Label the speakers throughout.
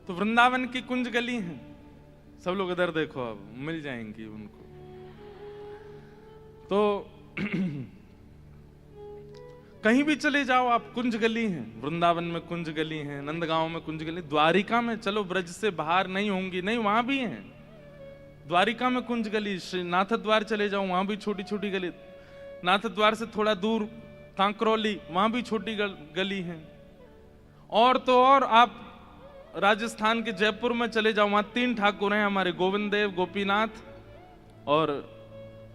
Speaker 1: तो वृंदावन की कुंज गली है, सब लोग इधर देखो, अब मिल जाएंगी उनको। तो कहीं भी चले जाओ आप, कुंज गली है। वृंदावन में कुंज गली है, नंदगांव में कुंज गली, द्वारिका में चलो, ब्रज से बाहर नहीं होंगी, नहीं वहां भी है। द्वारिका में कुंज गली, नाथ द्वार चले जाओ, वहां भी छोटी छोटी गली। नाथ द्वार से थोड़ा दूर कांकरौली, वहां भी छोटी गली है। और तो और आप राजस्थान के जयपुर में चले जाओ, वहां 3 ठाकुर हैं हमारे, गोविंद देव, गोपीनाथ और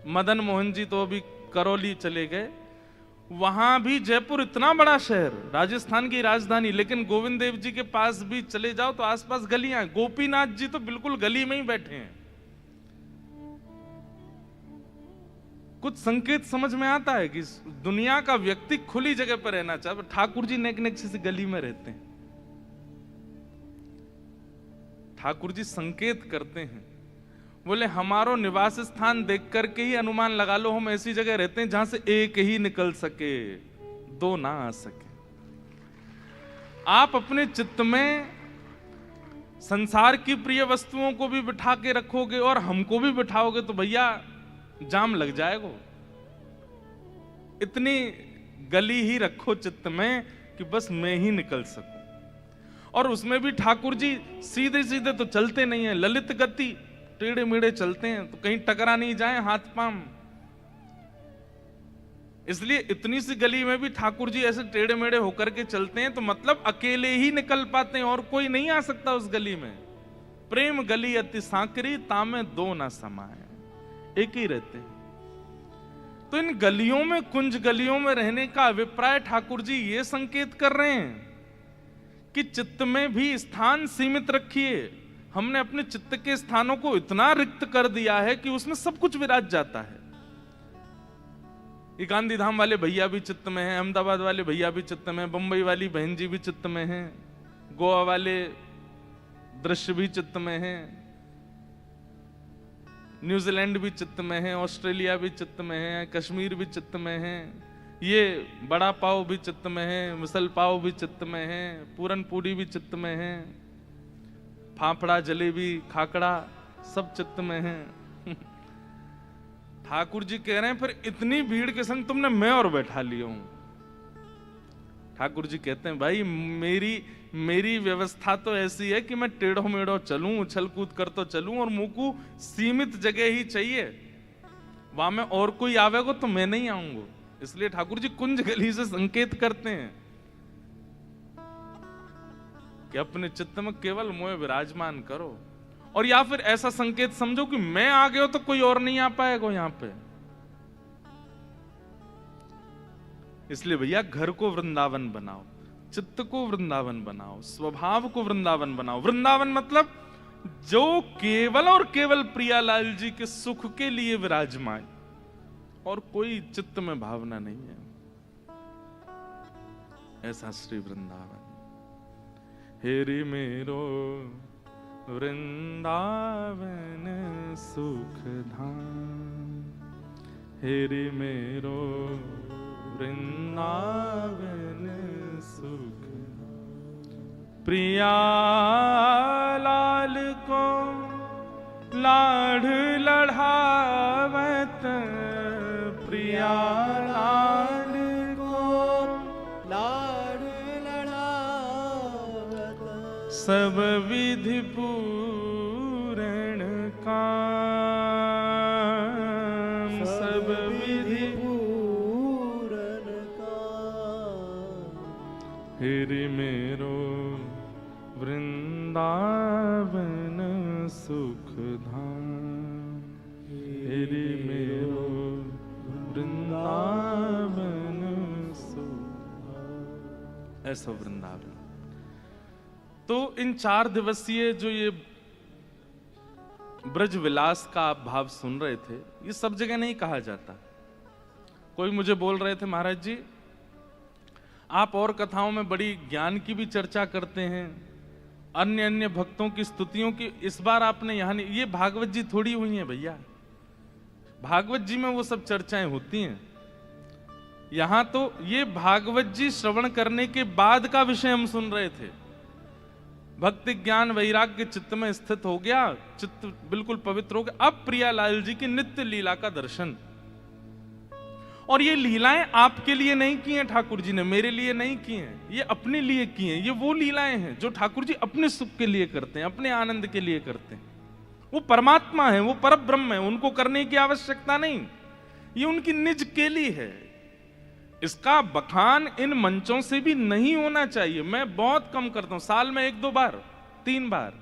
Speaker 1: मदन मोहन जी, तो अभी करौली चले गए। वहां भी, जयपुर इतना बड़ा शहर, राजस्थान की राजधानी, लेकिन गोविंद देव जी के पास भी चले जाओ तो आसपास गलियां हैं। गोपीनाथ जी तो बिल्कुल गली में ही बैठे हैं। कुछ संकेत समझ में आता है कि दुनिया का व्यक्ति खुली जगह पर रहना चाहे, ठाकुर जी नेक नेक से गली में रहते हैं। ठाकुर जी संकेत करते हैं, बोले हमारो निवास स्थान देख करके ही अनुमान लगा लो, हम ऐसी जगह रहते हैं जहां से एक ही निकल सके, 2 ना आ सके। आप अपने चित्त में संसार की प्रिय वस्तुओं को भी बिठा के रखोगे और हमको भी बिठाओगे तो भैया जाम लग जाएगा। इतनी गली ही रखो चित्त में कि बस मैं ही निकल सकूं। और उसमें भी ठाकुर जी सीधे सीधे तो चलते नहीं है, ललित गति, टेढ़े मेढ़े चलते हैं, तो कहीं टकरा नहीं जाए हाथ पांव। इसलिए इतनी सी गली में भी ठाकुर जी ऐसे टेढ़े मेढ़े होकर के चलते हैं, तो मतलब अकेले ही निकल पाते हैं और कोई नहीं आ सकता उस गली में। प्रेम गली अति सांकरी, तामे 2 ना समाए, एक ही रहते हैं। तो इन गलियों में, कुंज गलियों में रहने का अभिप्राय ठाकुर जी ये संकेत कर रहे हैं कि चित्त में भी स्थान सीमित रखिए। हमने अपने चित्त के स्थानों को इतना रिक्त कर दिया है कि उसमें सब कुछ विराज जाता है। ये गांधी धाम वाले भैया भी चित्त में हैं, अहमदाबाद वाले भैया भी चित्त में हैं, बंबई वाली बहन जी भी चित्त में हैं, गोवा वाले दृश्य भी चित्त में हैं, न्यूजीलैंड भी चित्त में है, ऑस्ट्रेलिया भी चित्त में है, कश्मीर भी चित्त में है, ये बड़ा पाव भी चित्त में है, मिसल पाव भी चित्त में है, पूरन पूरी भी चित्त में है, फाफड़ा, जलेबी, खाकड़ा सब चित्त में है। ठाकुर जी कह रहे हैं फिर इतनी भीड़ के संग तुमने मैं और बैठा लिया हूं। ठाकुर जी कहते हैं भाई मेरी व्यवस्था तो ऐसी है कि मैं टेढ़ो मेढ़ो चलूं, उछल कूद कर तो चलूं, और मुंह को सीमित जगह ही चाहिए, वहां में और कोई आवेगा तो मैं नहीं आऊंगा। इसलिए ठाकुर जी कुंज गली से संकेत करते हैं कि अपने चित्त में केवल मोह विराजमान करो। और या फिर ऐसा संकेत समझो कि मैं आ गया तो कोई और नहीं आ पाएगा यहां पे। इसलिए भैया घर को वृंदावन बनाओ, चित्त को वृंदावन बनाओ, स्वभाव को वृंदावन बनाओ। वृंदावन मतलब जो केवल और केवल प्रियालाल जी के सुख के लिए विराजमान, और कोई चित्त में भावना नहीं है। ऐसा श्री वृंदावन। हेरी मेरो वृंदावन सुख धाम, हेरी मेरो वृंदावन सुख, प्रिया लाल को लाड़ लढ़ावत, प्रिया लाल को
Speaker 2: लाड़ लड़ावत,
Speaker 1: सब विधि पूर्ण काम, सब विधि
Speaker 2: पूरन का,
Speaker 1: हेरी मेरो वृंदावन सुख धाम, हेरी मेरो वृंदावन सुख धाम। ऐसा वृंदावन। तो इन 4 दिवसीय जो ये ब्रज विलास का आप भाव सुन रहे थे, ये सब जगह नहीं कहा जाता। कोई मुझे बोल रहे थे महाराज जी आप और कथाओं में बड़ी ज्ञान की भी चर्चा करते हैं, अन्य अन्य भक्तों की स्तुतियों की, इस बार आपने यहां नहीं। ये भागवत जी थोड़ी हुई हैं भैया, भागवत जी में वो सब चर्चाएं होती हैं। यहां तो ये भागवत जी श्रवण करने के बाद का विषय हम सुन रहे थे। भक्ति ज्ञान वैराग्य चित्त में स्थित हो गया, चित्त बिल्कुल पवित्र हो गया। अब प्रियालाल जी की नित्य लीला का दर्शन। और ये लीलाएं आपके लिए नहीं की हैं ठाकुर जी ने, मेरे लिए नहीं की हैं, ये अपने लिए की हैं। ये वो लीलाएं हैं जो ठाकुर जी अपने सुख के लिए करते हैं, अपने आनंद के लिए करते हैं। वो परमात्मा है, वो परब्रह्म है, उनको करने की आवश्यकता नहीं, ये उनकी निज केली है। इसका बखान इन मंचों से भी नहीं होना चाहिए। मैं बहुत कम करता हूं, साल में 1-2 बार, 3 बार।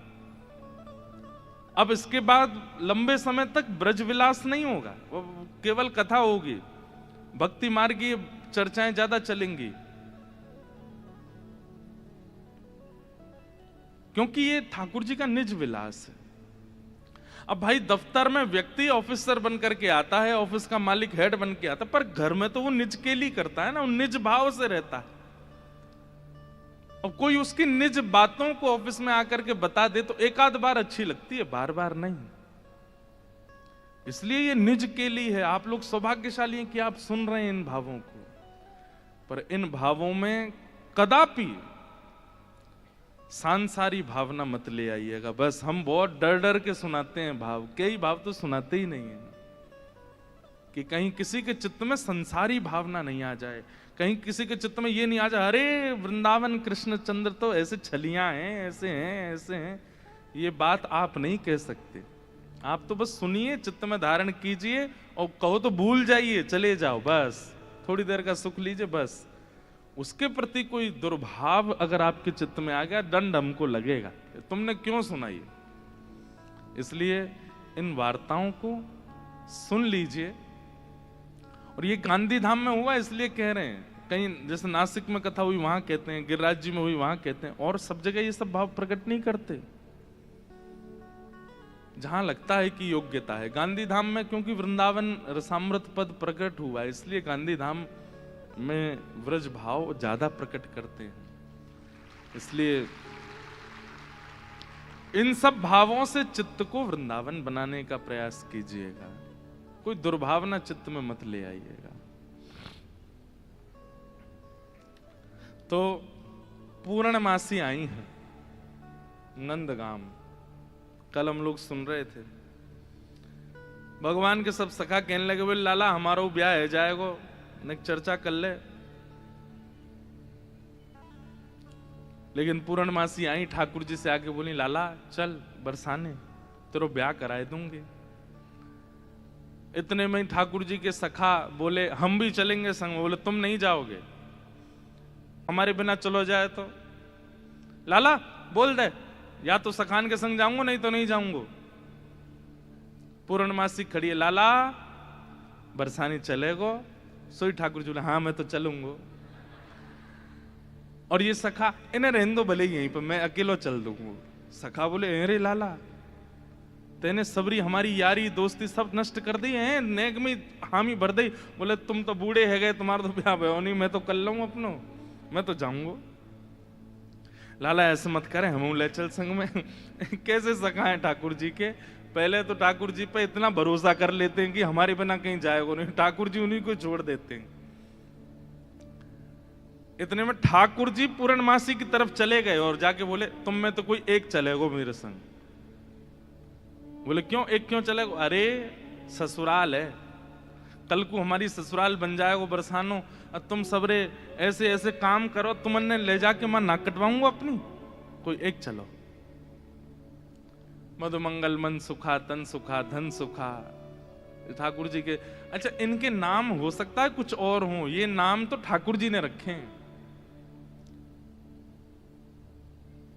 Speaker 1: अब इसके बाद लंबे समय तक ब्रजविलास नहीं होगा, वो केवल कथा होगी, भक्ति मार्ग की चर्चाएं ज्यादा चलेंगी, क्योंकि ये ठाकुर जी का निज विलास है। अब भाई दफ्तर में व्यक्ति ऑफिसर बन करके आता है, ऑफिस का मालिक हेड बन के आता है, पर घर में तो वो निज के लिए करता है ना, वो निज भाव से रहता है। और कोई उसकी निज बातों को ऑफिस में आकर के बता दे तो एक आध बार अच्छी लगती है, बार बार नहीं। इसलिए ये निज के लिए है। आप लोग सौभाग्यशाली हैं कि आप सुन रहे हैं इन भावों को, पर इन भावों में कदापि सांसारी भावना मत ले आइएगा। बस हम बहुत डर डर के सुनाते हैं भाव, कई भाव तो सुनाते ही नहीं है कि कहीं किसी के चित्त में संसारी भावना नहीं आ जाए, कहीं किसी के चित्त में ये नहीं आ जाए अरे वृंदावन कृष्ण चंद्र तो ऐसे छलियां हैं, ऐसे हैं, ऐसे हैं। ये बात आप नहीं कह सकते। आप तो बस सुनिए, चित्त में धारण कीजिए, और कहो तो भूल जाइए, चले जाओ, बस थोड़ी देर का सुख लीजिए। बस उसके प्रति कोई दुर्भाव अगर आपके चित्त में आ गया, दंड हमको लगेगा, तुमने क्यों सुनाई। इसलिए इन वार्ताओं को सुन लीजिए। और ये गांधी धाम में हुआ इसलिए कह रहे हैं, कहीं जैसे नासिक में कथा हुई वहां कहते हैं, गिरिराज जी में हुई वहां कहते हैं, और सब जगह ये सब भाव प्रकट नहीं करते जहां लगता है कि योग्यता है। गांधी धाम में क्योंकि वृंदावन रसामृत पद प्रकट हुआ है, इसलिए गांधी धाम में व्रज भाव ज्यादा प्रकट करते हैं। इसलिए इन सब भावों से चित्त को वृंदावन बनाने का प्रयास कीजिएगा, कोई दुर्भावना चित्त में मत ले आइएगा। तो पूर्णमासी आई है नंदगाम, कल हम लोग सुन रहे थे। भगवान के सब सखा कहने लगे, बोले लाला हमारा ब्याह है जाएगो, न चर्चा कर ले। लेकिन पूर्णमासी आई ठाकुर जी से आके बोली, लाला चल बरसाने, तेरो ब्याह कराए दूंगी। इतने में ठाकुर जी के सखा बोले, हम भी चलेंगे संग। बोले तुम नहीं जाओगे, हमारे बिना चलो जाए तो। लाला बोल दे, या तो सखान के संग जाऊंगा, नहीं तो नहीं जाऊंगा। पूर्णमासी खड़ी है, लाला बरसाने चलेगो। सोई ठाकुर जी बोले, हाँ मैं तो चलूंगा। और ये सखा, इन्हें रहने दो भले यहीं पर, मैं अकेलो चल दूंगा। सखा बोले, अरे लाला तेने सबरी हमारी यारी दोस्ती सब नष्ट कर दी है, नेक में हामी भर दी। बोले तुम तो बूढ़े है गए, तुम्हारा तो ब्याह भयो नहीं, मैं तो कर लूंगा अपनो, मैं तो जाऊंगा। लाला ऐसे मत करें, हम ले चल संग में। कैसे सखा है ठाकुर जी के, पहले तो ठाकुर जी पे इतना भरोसा कर लेते हैं कि हमारे बिना कहीं जाएगा नहीं, ठाकुर जी उन्हीं को छोड़ देते हैं। इतने में ठाकुर जी पूर्णमासी की तरफ चले गए और जाके बोले, तुम में तो कोई एक चलेगो मेरे संग। बोले क्यों, एक क्यों चलेगो? अरे ससुराल है, कल को हमारी ससुराल बन जाएगो बरसानो, और तुम सबरे ऐसे ऐसे काम करो, तुमने ले जाके मैं नाक कटवाऊंगा अपनी, कोई एक चलो। मधुमंगल मन सुखा, तन सुखा, धन सुखा, ठाकुर जी के। अच्छा इनके नाम हो सकता है कुछ और हो, ये नाम तो ठाकुर जी ने रखे हैं।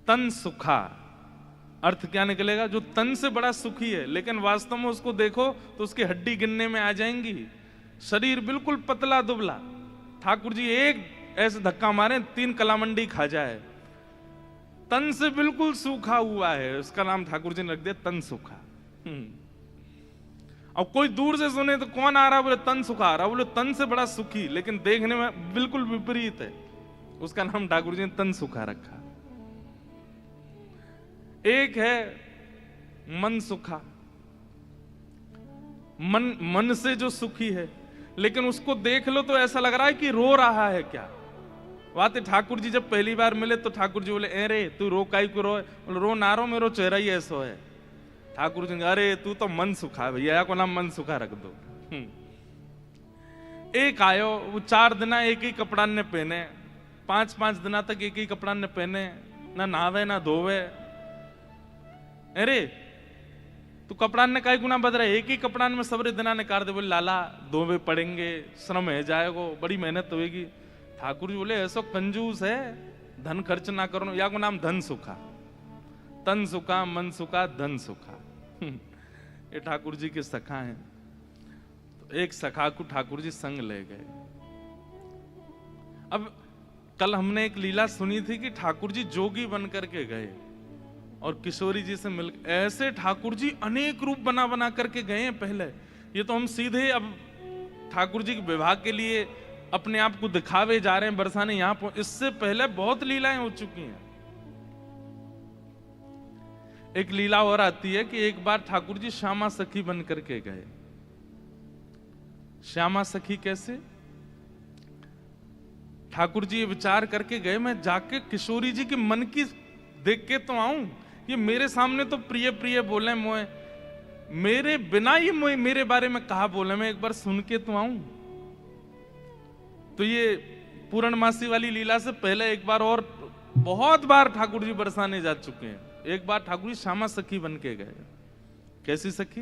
Speaker 1: तन सुखा अर्थ क्या निकलेगा? जो तन से बड़ा सुखी है, लेकिन वास्तव में उसको देखो तो उसकी हड्डी गिनने में आ जाएंगी, शरीर बिल्कुल पतला दुबला। ठाकुर जी एक ऐसे धक्का मारे 3 कलामंडी खा जाए, तन से बिल्कुल सूखा हुआ है, उसका नाम ठाकुर जी ने रख दिया तन सूखा। अब कोई दूर से सुने तो कौन आ रहा, बोले तन सुखा आ रहा, बोले तन से बड़ा सुखी, लेकिन देखने में बिल्कुल विपरीत है, उसका नाम ठाकुर जी ने तन सुखा रखा। एक है मन सुखा, मन से जो सुखी है, लेकिन उसको देख लो तो ऐसा लग रहा है कि रो रहा है क्या, वाते ठाकुर जी जब पहली बार मिले तो ठाकुर जी बोले, ए रे तू रो काई को रो? बोले, रो ना रो, मेरो चेहरा ही ऐसा है। ठाकुर जी, अरे तू तो मन सुखा, भैया को नाम मन सुखा रख दो। एक आयो, वो 4 दिन एक ही कपड़ा ने पहने, 5-5 दिन तक एक ही कपड़ा ने पहने, ना नहावे ना धोवे। अरे तू कपड़ा ने काई गुना बदला, एक ही कपड़ा में सबरे दिना ने कार दे। बोले, लाला धोवे पड़ेंगे, श्रम है जाएगो, बड़ी मेहनत होगी। ठाकुर जी बोले, ऐसा कंजूस है, धन खर्च ना करो, या को नाम धन सुखा। तन सुखा, मन सुखा, धन सुखा। ये ठाकुर जी के सखा हैं। तो एक सखा को ठाकुर जी संग ले गए। अब कल हमने एक लीला सुनी थी कि ठाकुर जी जोगी बन करके गए और किशोरी जी से मिल, ऐसे ठाकुर जी अनेक रूप बना बना करके गए हैं पहले। ये तो हम सीधे अब ठाकुर जी के विवाह के लिए अपने आप को दिखावे जा रहे हैं, बरसाने यहां। इससे पहले बहुत लीलाएं हो चुकी हैं। एक लीला और आती है कि एक बार ठाकुर जी श्यामा सखी बन करके गए। श्यामा सखी कैसे? ठाकुर जी ये विचार करके गए, मैं जाके किशोरी जी के मन की देख के तो आऊं। ये मेरे सामने तो प्रिय प्रिय बोले मोए, मेरे बिना ही मोए मेरे बारे में कहा बोले, मैं एक बार सुन के तो आऊं। तो ये पूर्णमासी वाली लीला से पहले एक बार और बहुत बार ठाकुर जी बरसाने जा चुके हैं। एक बार ठाकुर जी श्यामा सखी बन के गए। कैसी सखी?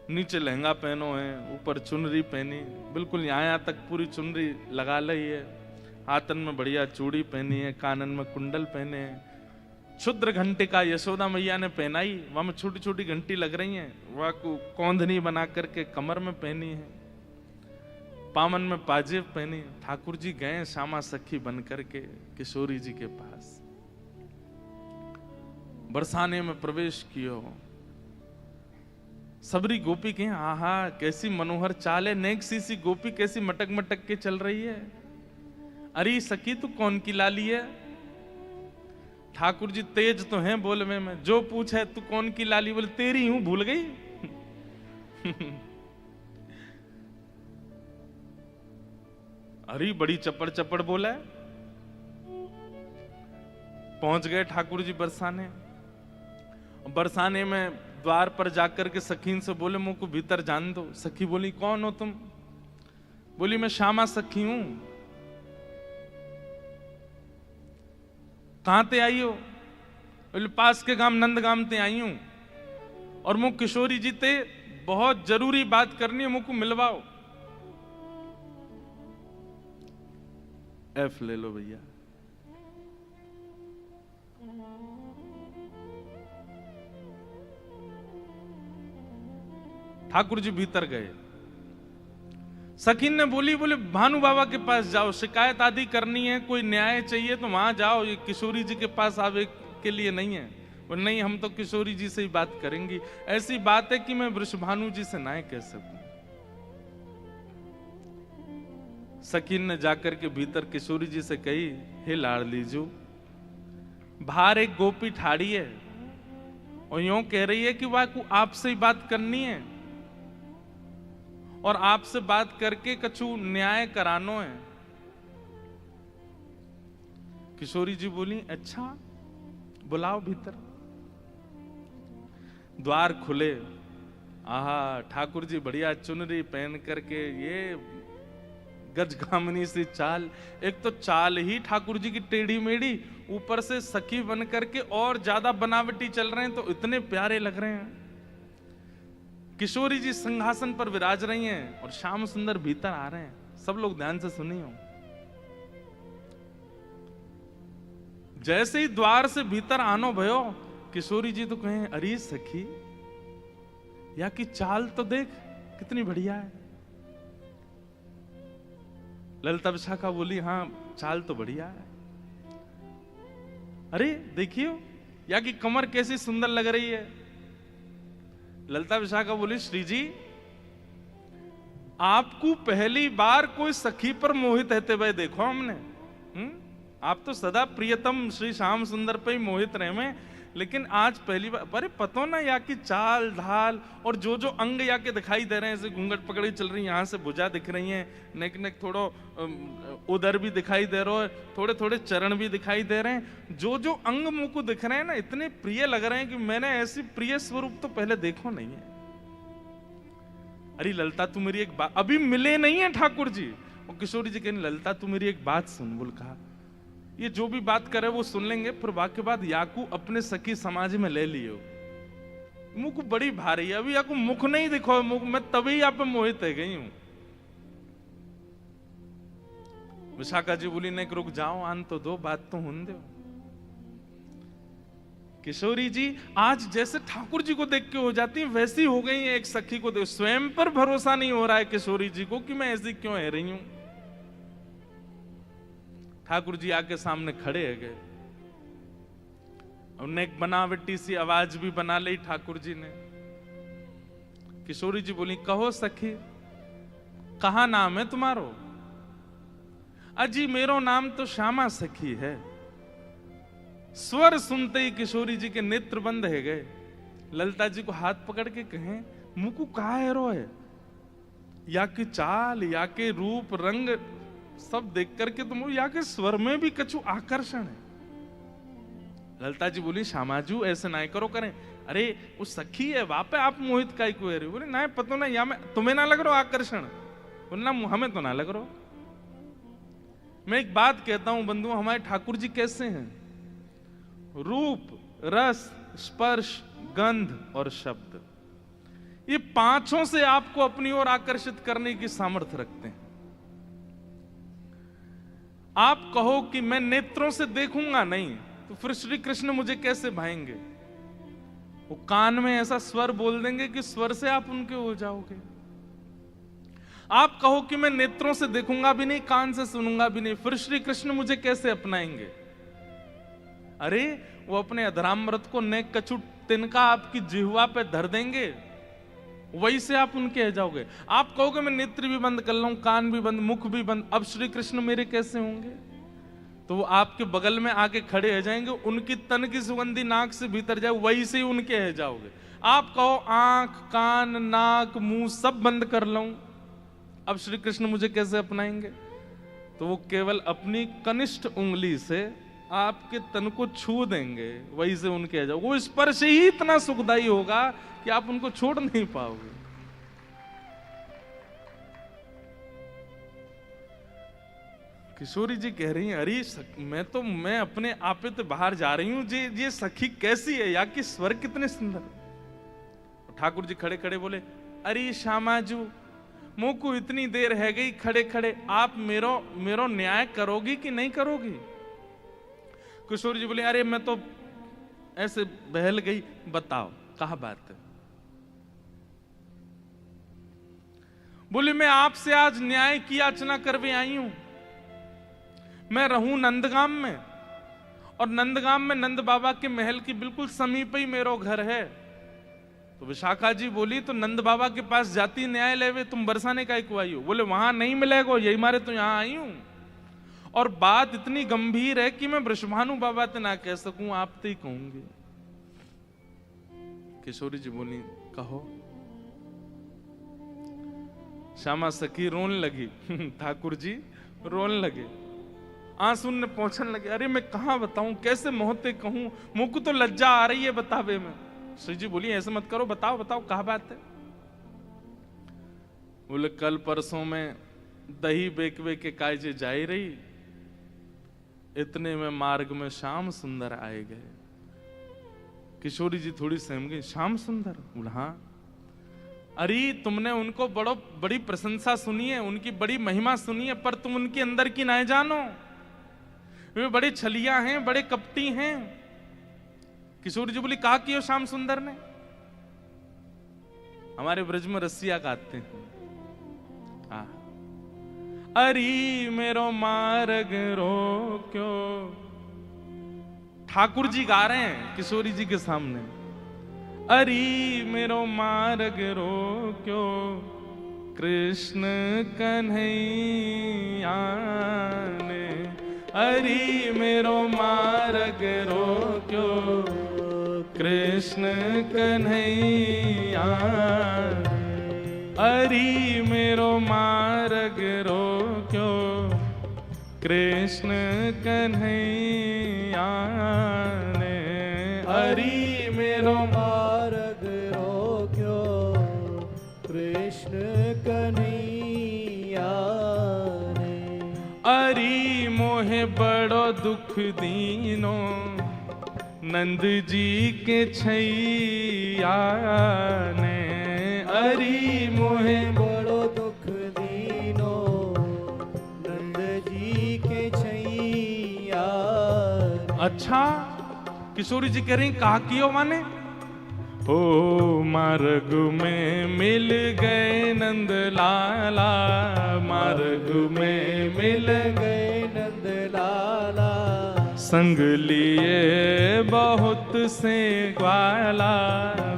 Speaker 1: नीचे लहंगा पहनो है, ऊपर चुनरी पहनी, बिल्कुल यहाँ तक पूरी चुनरी लगा ली है, हाथन में बढ़िया चूड़ी पहनी है, कानन में कुंडल पहने हैं, क्षुद्र घंटे का यशोदा मैया ने पहनाई, वहां में छोटी छोटी घंटी लग रही हैं, वह को कौंधनी बना करके कमर में पहनी है, पामन में पाजेब पहनी। ठाकुर जी गए श्यामा सखी बन करके किशोरी जी के पास, बरसाने में प्रवेश कियो। सबरी गोपी कहें, आहा कैसी मनोहर चाल है, नेक सी गोपी कैसी मटक मटक के चल रही है। अरे सखी तू कौन की लाली है? ठाकुर जी तेज तो हैं बोलवे में, जो पूछे तू कौन की लाली, बोले तेरी हूं, भूल गई। अरे बड़ी चपड़ चपड़ बोला है। पहुंच गए ठाकुर जी बरसाने। बरसाने में द्वार पर जाकर के सखीन से बोले, मुझ को भीतर जान दो। सखी बोली, कौन हो तुम? बोली, मैं श्यामा सखी हूं। कहां ते आई हो? बोले, पास के गांव नंदगाम ते आई हूं, और मुझ किशोरी जी ते बहुत जरूरी बात करनी है, मुझको मिलवाओ। एफ ले लो भैया। ठाकुर जी भीतर गए। सखीन ने बोली, बोले भानु बाबा के पास जाओ, शिकायत आदि करनी है, कोई न्याय चाहिए तो वहां जाओ, ये किशोरी जी के पास आवे के लिए नहीं है। और नहीं, हम तो किशोरी जी से ही बात करेंगी। ऐसी बात है कि मैं वृषभानु जी से ना कह सकूं। सखीन ने जाकर के भीतर किशोरी जी से कही, हे लाडलीजू, बाहर एक गोपी ठाड़ी है और यूं कह रही है कि वह को आपसे ही बात करनी है और आपसे बात करके कछु न्याय करानो है। किशोरी जी बोली, अच्छा बुलाओ भीतर। द्वार खुले। आहा, ठाकुर जी बढ़िया चुनरी पहन करके, ये गजगामिनी सी चाल। एक तो चाल ही ठाकुर जी की टेढ़ी मेढ़ी, ऊपर से सखी बन करके और ज्यादा बनावटी चल रहे हैं, तो इतने प्यारे लग रहे हैं। किशोरी जी सिंहासन पर विराज रही हैं और श्याम सुंदर भीतर आ रहे हैं। सब लोग ध्यान से सुनिए। जैसे ही द्वार से भीतर आनो भयो, किशोरी जी तो कहें, अरे सखी, या की चाल तो देख कितनी बढ़िया है। ललिता विशाखा बोली, हाँ चाल तो बढ़िया है। अरे देखियो, या की कमर कैसी सुंदर लग रही है। ललिता विशाखा बोली, श्री जी, आपको पहली बार कोई सखी पर मोहित रहते हुए देखो हमने। आप तो सदा प्रियतम श्री श्याम सुंदर पे ही मोहित रहे में। लेकिन आज पहली बार, अरे पतो ना या की चाल ढाल और जो जो अंग या के दिखाई दे रहे हैं, जैसे घूंघट पकड़ी चल रही है, यहाँ से भुजा दिख रही है, नेक नेक थोड़ो उधर भी दिखाई दे रहा है, थोड़े थोड़े चरण भी दिखाई दे रहे हैं, जो जो अंग मुंह को दिख रहे हैं ना, इतने प्रिय लग रहे हैं कि मैंने ऐसी प्रिय स्वरूप तो पहले देखो नहीं है। अरे ललता तू मेरी एक बात, अभी मिले नहीं है ठाकुर जी। और किशोरी जी कहने ललता तू मेरी एक बात सुन। बोल कहा ये जो भी बात करे वो सुन लेंगे, फिर वाक्य बाद याकू अपने सखी समाज में ले लियो। मुख बड़ी भारी है, अभी याकू मुख नहीं दिखो, मुख मैं तभी यहाँ पे मोहित है गई हूं। विशाखा जी बोली नहीं रुक जाओ, आन तो दो, बात तो हुन दो। किशोरी जी आज जैसे ठाकुर जी को देख के हो जाती है, वैसी हो गई है एक सखी को देख। स्वयं पर भरोसा नहीं हो रहा है किशोरी जी को कि मैं ऐसी क्यों है रही हूं। ठाकुर जी आके सामने खड़े है गए, उन्हें एक बनावटी सी आवाज भी बना ली ठाकुर जी ने। किशोरी जी बोली कहो सखी, कहा नाम है तुम्हारो? अजी मेरो नाम तो श्यामा सखी है। स्वर सुनते ही किशोरी जी के नेत्र बंद है गए। ललिता जी को हाथ पकड़ के कहें मुकु कहा है रो है, या के चाल या के रूप रंग सब देख करके तुम या के स्वर में भी कछु आकर्षण है। ललिता जी बोली श्यामाजू ऐसे ना करो करें, अरे वो सखी है वहां पे आप मोहित का को है। बोले ना पतो ना, या मैं तुम्हें ना लग रहा आकर्षण? बोलना हमें तो ना लग रहा। मैं एक बात कहता हूं बंधु, हमारे ठाकुर जी कैसे हैं? रूप रस स्पर्श गंध और शब्द, ये पांचों से आपको अपनी ओर आकर्षित करने की सामर्थ्य रखते हैं। आप कहो कि मैं नेत्रों से देखूंगा नहीं, तो फिर श्री कृष्ण मुझे कैसे भाएंगे? वो कान में ऐसा स्वर बोल देंगे कि स्वर से आप उनके हो जाओगे। आप कहो कि मैं नेत्रों से देखूंगा भी नहीं, कान से सुनूंगा भी नहीं, फिर श्री कृष्ण मुझे कैसे अपनाएंगे? अरे वो अपने अधरामृत को नेक कछु तिनका आपकी जिह्वा पे धर देंगे, वही से आप उनके हो जाओगे। आप कहोगे मैं नेत्र भी बंद कर लूं, कान भी बंद, मुख भी बंद, अब श्री कृष्ण मेरे कैसे होंगे? तो वो आपके बगल में आके खड़े हो जाएंगे, उनकी तन की सुगंधी नाक से भीतर जाए, वही से उनके हो जाओगे। आप कहो आंख कान नाक मुंह सब बंद कर लूं, अब श्री कृष्ण मुझे कैसे अपनाएंगे? तो वो केवल अपनी कनिष्ठ उंगली से आपके तन को छू देंगे, वही से उनके आ जाओ। वो स्पर्श ही इतना सुखदायी होगा कि आप उनको छोड़ नहीं पाओगे। किशोरी जी कह रही हैं अरे मैं अपने आपे तो बाहर जा रही हूं, ये सखी कैसी है, या कि स्वर कितने सुंदर। ठाकुर जी खड़े खड़े बोले अरे श्यामाजू मुंह को इतनी देर है गई खड़े खड़े, आप मेरो न्याय करोगी कि नहीं करोगी? किशोरी जी बोले अरे मैं तो ऐसे बहल गई, बताओ कहा बात है? बोले मैं आपसे आज न्याय की याचना करवे आई हूं। मैं रहूं नंदगाम में, और नंदगाम में नंद बाबा के महल की बिल्कुल समीप ही मेरा घर है। तो विशाखा जी बोली तो नंद बाबा के पास जाती न्याय लेवे, तुम बरसाने का आई हो? बोले वहां नहीं मिलेगा, यही मारे तो यहां आई हूं। और बात इतनी गंभीर है कि मैं वृषभानु बाबा ते ना कह सकूं, आप तो ही कहूंगी। किशोरी जी बोली कहो। श्यामा सखी रोने लगी ठाकुर जी रोने लगे, आंसू ने पहुंचने लगे। अरे मैं कहां बताऊं, कैसे मोहते कहूं, मुंह को तो लज्जा आ रही है बतावे में। श्री जी बोली ऐसे मत करो, बताओ बताओ कहा बात है? बोले कल परसों में दही बेकवे के कायजे जाई रही, इतने में मार्ग में श्याम सुंदर आए गए। किशोरी जी थोड़ी सहम गई, श्याम सुंदर? बोला हाँ। अरे तुमने उनको बड़ी प्रशंसा सुनी है, उनकी बड़ी महिमा सुनी है, पर तुम उनके अंदर की ना जानो, वे बड़े छलिया हैं, बड़े कपटी हैं। किशोरी जी बोली कहा कि श्याम सुंदर ने? हमारे ब्रज में रसिया गाते हैं, अरे मेरो मार्ग रोक्यो। ठाकुर जी गा रहे हैं किशोरी जी के सामने, अरे मेरो मार्ग रोक्यो कृष्ण कन्हैया ने, अरे मेरो मार्ग रोक्यो कृष्ण कन्हैया अरी मेरो मार्ग रोक्यो कृष्ण कन्हैया ने अरी मेरो
Speaker 2: मार्ग रोक्यो कृष्ण कन्हैया ने
Speaker 1: अरी मोहे बड़ो दुख दीनो नंद जी के छैया ने अरी मोहे
Speaker 2: बड़ो दुख दीनो नंद जी के छैया।
Speaker 1: अच्छा किशोरी जी कह रही कहा कियो माने ओ मार्ग में मिल गए नंद लाला मार्ग में मिल
Speaker 2: गए नंद लाला
Speaker 1: संग लिए बहुत से ग्वाला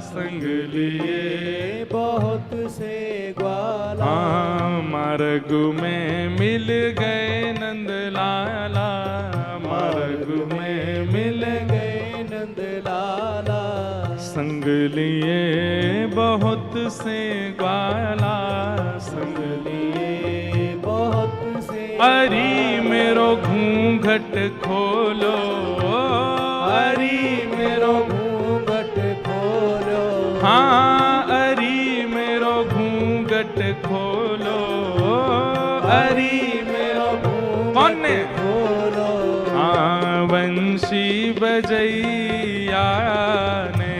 Speaker 1: संग लिए
Speaker 2: बहुत से ग्वाला।
Speaker 1: हाँ मार्ग में मिल गए नंद लाला मार्ग में मिल
Speaker 2: गए नंद लाला
Speaker 1: संग लिए बहुत से ग्वाला संग
Speaker 2: लिए बहुत से।
Speaker 1: अरी मेरो घूंघट खोलो
Speaker 2: अरी मेरो घूंघट खोलो।
Speaker 1: हाँ अरी मेरो घूंघट खोलो अरी
Speaker 2: मेरो
Speaker 1: कौन ने
Speaker 2: खोलो।
Speaker 1: हाँ बंशी बजैया ने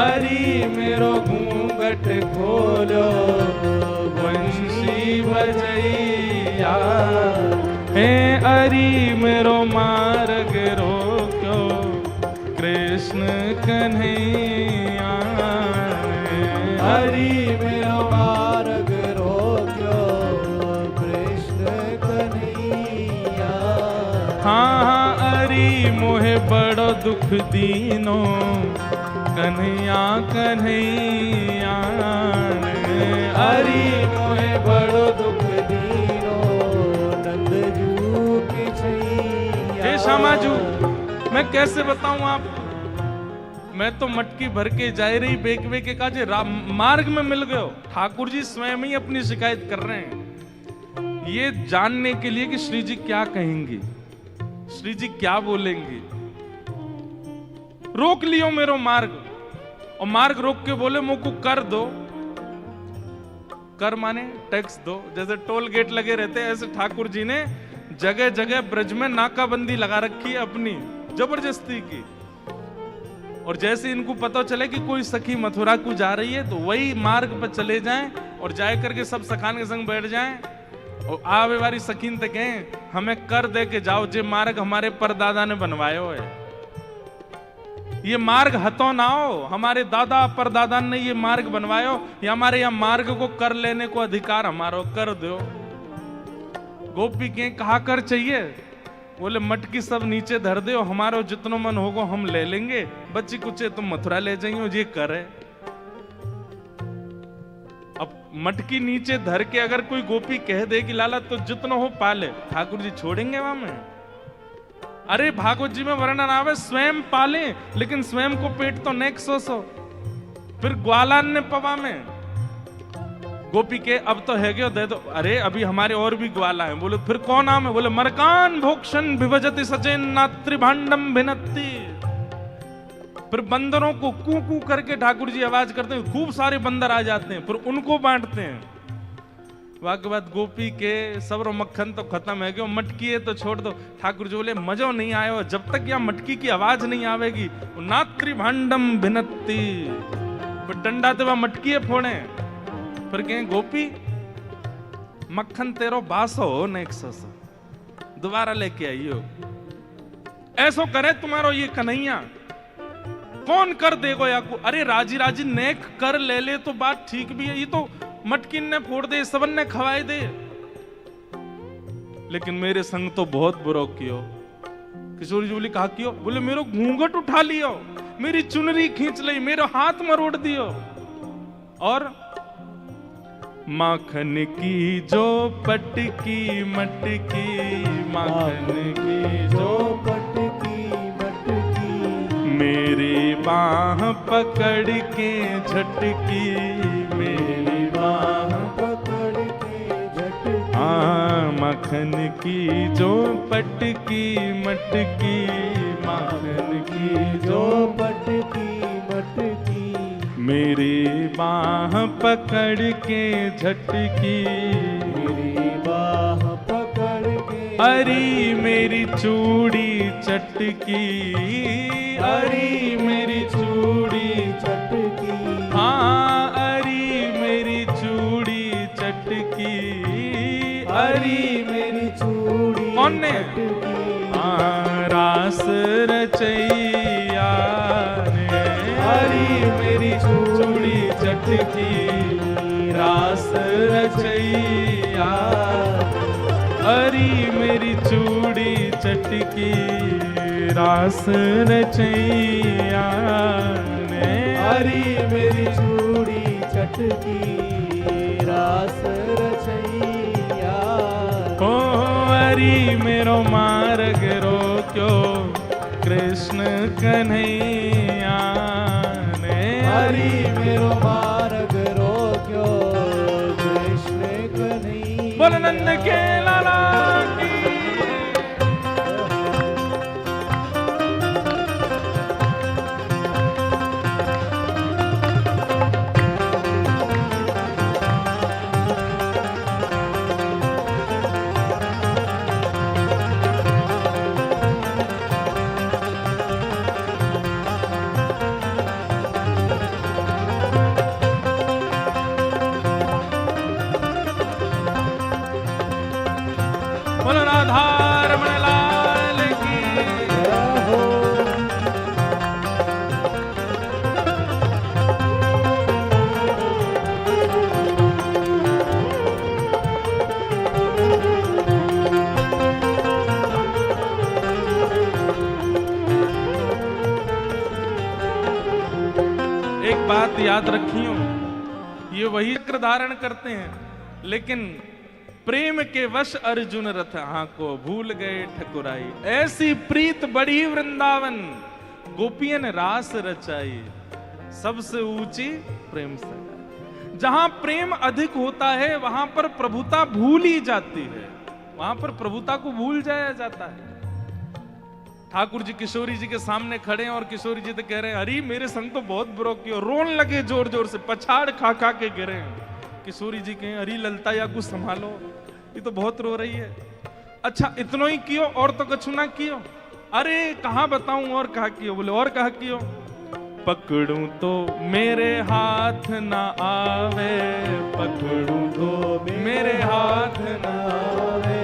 Speaker 2: अरी मेरो घूंघट खोलो
Speaker 1: बंशी बजैया हे अरी मेरो मार्ग रोक्यो कृष्ण कन्हैया
Speaker 2: हरि मेरो मार्ग रोक्यो कृष्ण कन्हैया।
Speaker 1: हाँ अरी मोहे बड़ो दुख दीनो कन्हैया कन्हैया
Speaker 2: हरि मोहे बड़ो दुख दीनो नंदजू के छैया।
Speaker 1: हे श्यामाजू मैं कैसे बताऊं आप मैं तो मटकी भर के जाए रही बेक के काजे मार्ग में मिल गए। ठाकुर जी स्वयं ही अपनी शिकायत कर रहे हैं ये जानने के लिए कि श्री जी क्या कहेंगे श्री जी क्या बोलेंगे। रोक लियो मेरो मार्ग और मार्ग रोक के बोले मुझको कर दो। कर माने टैक्स दो जैसे टोल गेट लगे रहते हैं ऐसे ठाकुर जी ने जगह जगह ब्रज में नाकाबंदी लगा रखी है अपनी जबरदस्ती की। और जैसे इनको पता चले कि कोई सखी मथुरा को जा रही है तो वही मार्ग पर चले जाएं और जाए करके सब सखान के संग बैठ जाएं और आवे वाली सखीन तक कहें हमें कर दे के जाओ जे मार्ग हमारे परदादा ने बनवायो है। ये मार्ग हतो ना हो हमारे दादा परदादा ने ये मार्ग बनवायो या हमारे यहाँ मार्ग को कर लेने को अधिकार हमारो कर दो। गोपी के कहा कर चाहिए बोले मटकी सब नीचे धर दे हमारो जितनो मन होगो हम ले लेंगे बच्ची कुचे तुम मथुरा ले जाइयो ये करे। अब मटकी नीचे धर के अगर कोई गोपी कह दे कि लाला तो जितनो हो पाले ठाकुर जी छोड़ेंगे वहां में। अरे भागवत जी में वर्णन आवे स्वयं पाले लेकिन स्वयं को पेट तो नेक सो फिर ग्वालान ने पवा में गोपी के अब तो है गयो दे दो। अरे अभी हमारे और भी ग्वाला हैं। बोले फिर कौन नाम है बोले मरकान भोक्षण विभजति सचेन नात्री भांडम भिनत्ति। फिर बंदरों को कू कू करके ठाकुर जी आवाज करते हैं खूब सारे बंदर आ जाते हैं फिर उनको बांटते हैं। वाक बाद गोपी के सबरो मक्खन तो खत्म है गयो मटकी है तो छोड़ दो। ठाकुर जी बोले मजो नहीं आयो जब तक यहाँ मटकी की आवाज नहीं आवेगी नात्री भांडम भिनत्ति। फिर डंडा ते वह मटकी है फोड़े फिर कहें गोपी मक्खन तेरो बासो हो नेक दोबारा लेके आइयो। ऐसो करे तुम्हारो ये कन्हैया कौन कर देगो या को। अरे राजी राजी नेक कर ले ले तो बात ठीक भी है। ये तो मटकिन ने फोड़ दे सबन ने खवाए दे लेकिन मेरे संग तो बहुत बुरा कियो। किशोरी जी बोली कहा कियो बोले मेरो घूंघट उठा लियो मेरी चुनरी खींच ली मेरा हाथ मरोड़ दियो और माखन की जो पटकी मटकी माखन की जो
Speaker 2: पटकी मटकी
Speaker 1: मेरी बाह पकड़ के झटकी, मेरी बाह
Speaker 2: पकड़ के झटकी,
Speaker 1: माखन की जो पटकी मटकी, माखन की जो
Speaker 2: पटकी मटकी,
Speaker 1: मेरी बाह पकड़ के झटकी,
Speaker 2: मेरी बाह पकड़ के,
Speaker 1: अरी मेरी चूड़ी चटकी, अरी मेरी चूड़ी
Speaker 2: चटकी,
Speaker 1: हाँ अरी मेरी चूड़ी चटकी, अरी
Speaker 2: मेरी चूड़ी
Speaker 1: कौन ने?
Speaker 2: चटकी,
Speaker 1: रास रचैया ने,
Speaker 2: हरी मेरी
Speaker 1: चूड़ी चटकी, रास रचैया, अरी मेरी चूड़ी चटकी, रास रचैया ने,
Speaker 2: हरी मेरी चूड़ी चटकी, रास रचैया,
Speaker 1: ओ अरी मेरो मार्ग रोक्यो कृष्ण कन्हैया ने,
Speaker 2: हरी मेरो मार्ग रोक्यो कृष्ण कन्हैया।
Speaker 1: बोल नंद के लाला की। बोलो राधा रमण लाल की। एक बात याद रखियो, ये वही चक्र धारण करते हैं, लेकिन प्रेम के वश अर्जुन रथ को भूल गए ठकुराई, ऐसी प्रीत बड़ी वृंदावन गोपियन रास रचाई, सबसे ऊंची प्रेम सगाई। जहां प्रेम अधिक होता है वहां पर प्रभुता भूल ही जाती है, वहां पर प्रभुता को भूल जाया जाता है। ठाकुर जी किशोरी जी के सामने खड़े हैं और किशोरी जी तो कह रहे हैं, अरे मेरे संग तो बहुत बुरो किया, रोन लगे जोर जोर से, पछाड़ खा खा के गिरे। किशोरी जी कहें, अरे ललता या कुछ संभालो, ये तो बहुत रो रही है। अच्छा इतनो ही कियो और तो कछु ना कियो? अरे कहाँ बताऊं और कहा कियो? बोले और कहा कियो? पकड़ूं तो मेरे हाथ ना आवे, पकड़ूं तो मेरे हाथ ना आवे,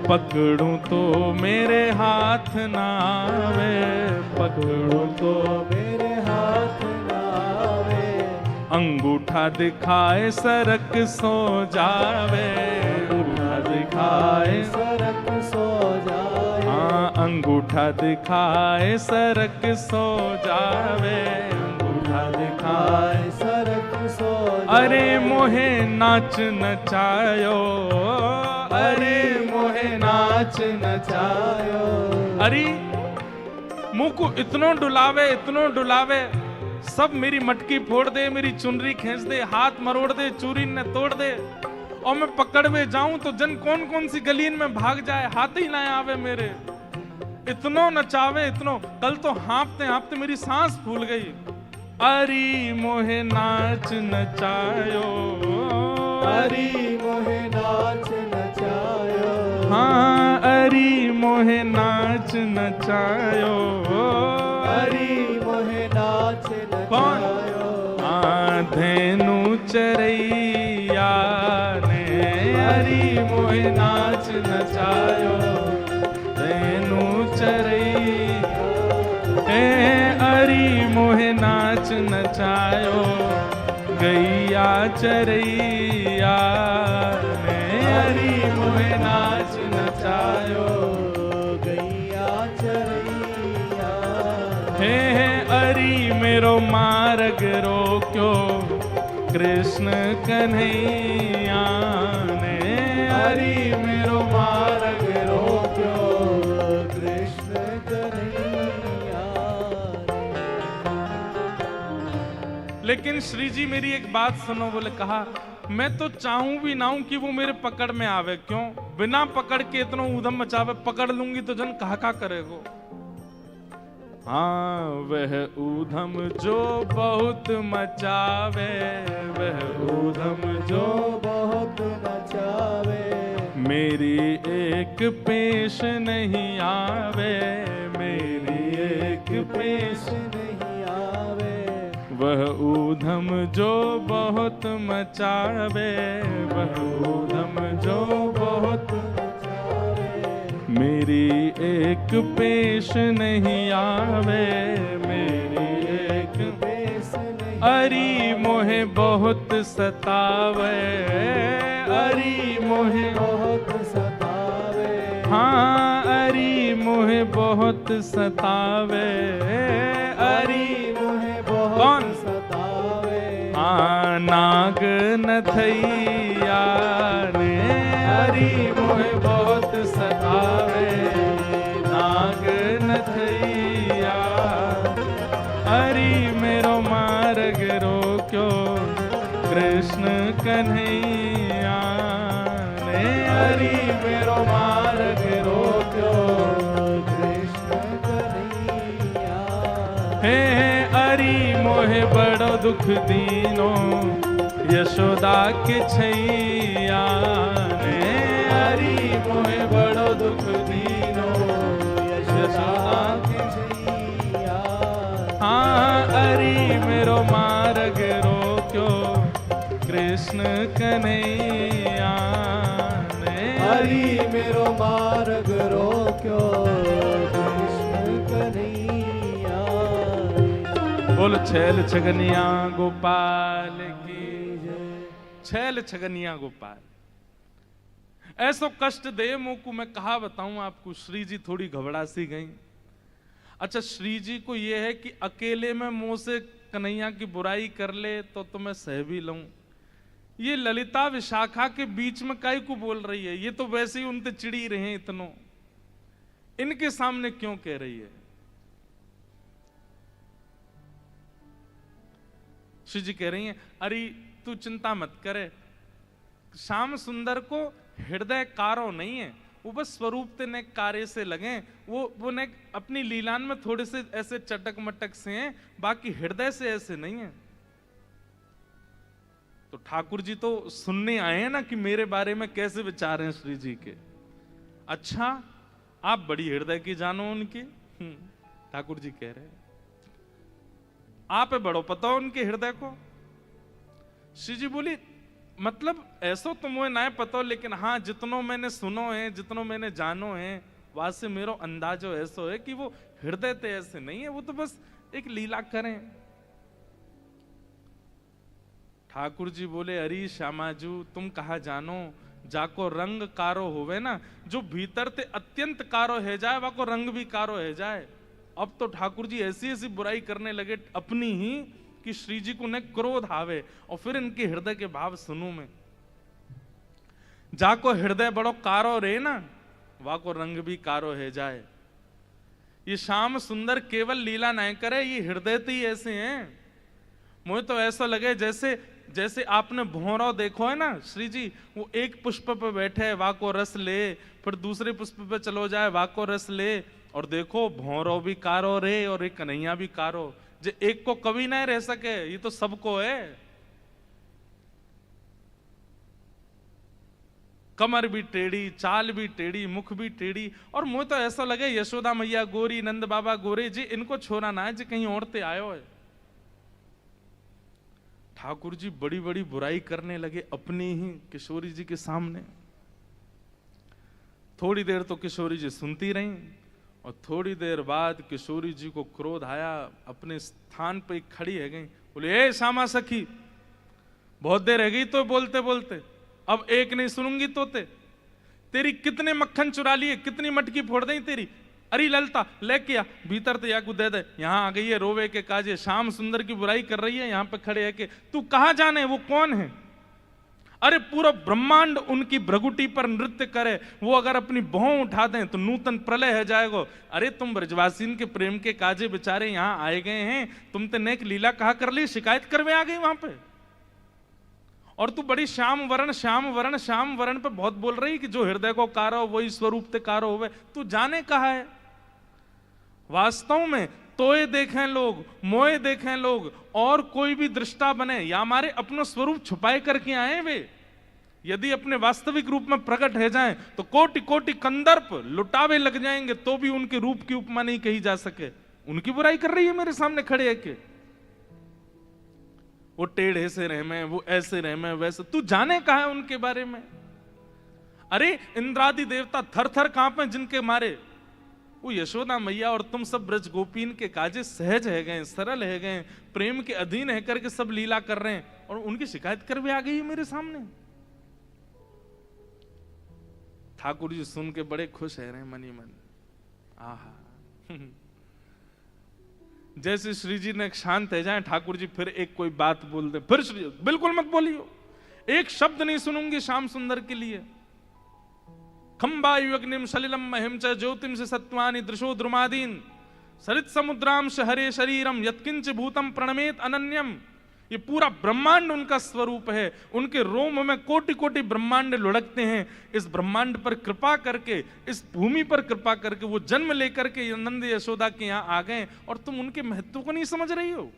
Speaker 1: पकड़ूं तो मेरे हाथ ना आवे, पकड़ूं तो
Speaker 2: मेरे हाथ ना आवे,
Speaker 1: अंगूठा दिखाए सरक सो जावे, अंगूठा दिखाए
Speaker 2: सरक सो जाए,
Speaker 1: हाँ अंगूठा दिखाए सरक सो जावे, अंगूठा दिखाए
Speaker 2: सरक सो जाए,
Speaker 1: अरे मोहे नाच नचायो, अरे मोहे नाच
Speaker 2: नचायो,
Speaker 1: अरे मुंह को इतनो डुलावे, इतनो डुलावे, सब मेरी मटकी फोड़ दे, मेरी चुनरी खींच दे, हाथ मरोड़ दे, चूरी ने तोड़ दे, और मैं पकड़ में जाऊं तो जन कौन कौन सी गलीन में भाग जाए, हाथ ही ना आवे मेरे। इतनो नचावे इतनो, कल तो हाँफते हाँफते मेरी सांस फूल गई। अरे मोहे नाच नचायो,
Speaker 2: हरी मोहे नाच नचायो,
Speaker 1: हाँ अरे मोहे नाच नचायो,
Speaker 2: हरी मोहे नाच नचायो,
Speaker 1: धेनु चरैया ने, हरी मोहे नाच नचायो, धेनु चरैया, हरी मोहे नाच नचायो, गैया चरैया ने, हरी मोहे नाच नचायो,
Speaker 2: गैया चरैया,
Speaker 1: हे अरी मेरो मार्ग रोक्यो कृष्ण कन्हैया ने, हरी मेरो मार्ग रोक्यो
Speaker 2: कृष्ण कन्हैया।
Speaker 1: लेकिन श्री जी मेरी एक बात सुनो। बोले कहा मैं तो चाहूं भी ना हूं कि वो मेरे पकड़ में आवे। क्यों? बिना पकड़ के इतना ऊधम मचावे। पकड़ लूंगी तो जन कहा करेगो। हाँ वह ऊधम जो बहुत मचावे, वह ऊधम जो
Speaker 2: बहुत मचावे,
Speaker 1: मेरी एक पेश नहीं आवे, मेरी एक पेश
Speaker 2: नहीं आवे।
Speaker 1: वह ऊधम जो बहुत मचावे, वह ऊधम जो बहुत
Speaker 2: मचावे,
Speaker 1: मेरी एक पेश नहीं आवे, मेरी एक
Speaker 2: पेश नहीं
Speaker 1: अरी मोहे बहुत सतावे, अरी मोहे
Speaker 2: बहुत सतावे।
Speaker 1: हाँ अरी मोहे बहुत सतावे, अरी
Speaker 2: मुहे बहुत
Speaker 1: कौन?
Speaker 2: सतावे।
Speaker 1: हाँ नाग नथैया ने अरी मोहे बहुत सतावे, नाग नथैया अरी मेरो मार्ग रोक्यो कृष्ण कन्हैया ने, अरी मेरो मार्ग रोक्यो
Speaker 2: कृष्ण कन्हैया।
Speaker 1: हे अरी मोहे बड़ो दुख दीनो यशोदा के छैया ने, अरी मोहे बड़ो दुख दीनो यशोदा के
Speaker 2: छैया।
Speaker 1: हाँ अरी मेरो मार्ग रोक्यो कृष्ण कन्हैया ने,
Speaker 2: हरि मेरो मार्ग रोक्यो कृष्ण कन्हैया।
Speaker 1: बोल छैल छगनिया गोपाल की जय। छैल छगनिया गोपाल। ऐसो कष्ट दे मोकू मैं कहा बताऊं आपको। श्री जी थोड़ी घबरा सी गई। अच्छा श्री जी को यह है कि अकेले में मुंह से कन्हैया की बुराई कर ले तो मैं सह भी लूं। ये ललिता विशाखा के बीच में काहे को बोल रही है? ये तो वैसे ही उनसे चिड़ी रहे हैं इतनो, इनके सामने क्यों कह रही है? श्री जी कह रही हैं अरे तू चिंता मत करे, श्याम सुंदर को हृदय कारो नहीं है, वो बस स्वरूप ते ने कार्य से लगे, वो ने अपनी लीलान में थोड़े से ऐसे चटक मटक से हैं, बाकी हृदय से ऐसे नहीं है। तो ठाकुर जी तो सुनने आए हैं ना कि मेरे बारे में कैसे विचार हैं श्री जी के। अच्छा आप बड़ी हृदय की जानो उनकी। ठाकुर जी कह रहे हैं आप बड़ो पता हो उनके हृदय को। श्री जी बोली मतलब ऐसो तो मुझे ना पता, लेकिन हाँ जितनो मैंने सुनो है, जितनो मैंने जानो है, वहां से मेरो अंदाजो ऐसो है कि वो हृदय ते ऐसे नहीं है, वो तो बस एक लीला करें। ठाकुर जी बोले अरे श्यामाजू तुम कहा जानो, जाको रंग कारो होवे ना, जो भीतर ते अत्यंत कारो है जाए वाको रंग भी कारो है जाए। अब तो ठाकुर जी ऐसी ऐसी बुराई करने लगे अपनी ही कि श्री जी को न क्रोध आवे, और फिर इनके हृदय के भाव सुनूं मैं। जाको हृदय बड़ो कारो रे ना, वाको रंग भी कारो है जाए। ये श्याम सुंदर केवल लीला नहीं करे, ये हृदय तो ही ऐसे हैं। मुझे तो ऐसा लगे जैसे आपने भौरा देखो है ना श्री जी, वो एक पुष्प पे बैठे वाको रस ले, फिर दूसरे पुष्प पे चलो जाए वाको रस ले, और देखो भौरो भी कारो रे और एक कन्हैया भी कारो। जे एक को कभी नहीं रह सके, ये तो सबको है। कमर भी टेढ़ी, चाल भी टेढ़ी, मुख भी टेढ़ी, और मुझे तो ऐसा लगे यशोदा मैया गोरी, नंद बाबा गोरे जी, इनको छोड़ा ना है जी कहीं औरते आयो है। ठाकुर जी बड़ी बड़ी बुराई करने लगे अपनी ही किशोरी जी के सामने। थोड़ी देर तो किशोरी जी सुनती रहीं, और थोड़ी देर बाद किशोरी जी को क्रोध आया, अपने स्थान पे खड़ी है गई, बोले ए श्यामा सखी, बहुत देर रह गई तो बोलते बोलते, अब एक नहीं सुनूंगी तो तेरी कितने मक्खन चुरा लिए, कितनी मटकी फोड़ दी तेरी। अरे ललता लेके आ भीतर तो याकू दे दे, यहाँ आ गई है रोवे के काजे, श्याम सुंदर की बुराई कर रही है, यहाँ पे खड़े है कि तू कहाँ जाने, वो कौन है? अरे पूरा ब्रह्मांड उनकी भ्रगुटी पर नृत्य करे, वो अगर अपनी भौं उठा दें तो नूतन प्रलय है जाएगो। अरे तुम ब्रजवासीन के प्रेम के काजे बेचारे यहां आए गए हैं, तुम ते नेक लीला कहा कर ली, शिकायत करवे आ गई वहां पे। और तू बड़ी श्याम वर्ण श्याम वर्ण श्याम वर्ण पे बहुत बोल रही कि जो हृदय को कारो वही स्वरूप ते कारो होवे। तू जाने कहा है वास्तव में तोए देखें लोग, मोए देखें लोग, और कोई भी दृष्टा बने या हमारे अपना स्वरूप छुपाए करके आए वे, यदि अपने वास्तविक रूप में प्रकट हो जाएं तो कोटि कोटि कंदर्प लुटावे लग जाएंगे तो भी उनके रूप की उपमा नहीं कही जा सके। उनकी बुराई कर रही है मेरे सामने खड़े है के वो टेढ़े से रहमे, वो ऐसे रहमे वैसे। तू जाने कहा है उनके बारे में। अरे इंद्रादि देवता थर थर कांपे जिनके मारे, वो यशोदा मैया और तुम सब ब्रज गोपीन के काजे सहज है गए, सरल है गए, प्रेम के अधीन है करके सब लीला कर रहे हैं, और उनकी शिकायत कर भी आ गई है मेरे सामने। ठाकुर जी सुन के बड़े खुश है रहे मनी मन। आहा जैसे श्री जी ने शांत है जाए, ठाकुर जी फिर एक कोई बात बोल दे, फिर श्री बिल्कुल मत बोलियो, एक शब्द नहीं सुनूंगी श्याम सुंदर के लिए। खंबायुग्निम सलिलम महिम च ज्योतिम से सत्वानि दृशो द्रुमादीन सरित समुद्राम हरे शरीरम यत्किंच भूतम प्रणमेत अनन्यम। ये पूरा ब्रह्मांड उनका स्वरूप है, उनके रोम में कोटि कोटि ब्रह्मांड लुढ़कते हैं। इस ब्रह्मांड पर कृपा करके, इस भूमि पर कृपा करके वो जन्म लेकर के नंद यशोदा के यहां आ गए, और तुम उनके महत्व को नहीं समझ रही हो।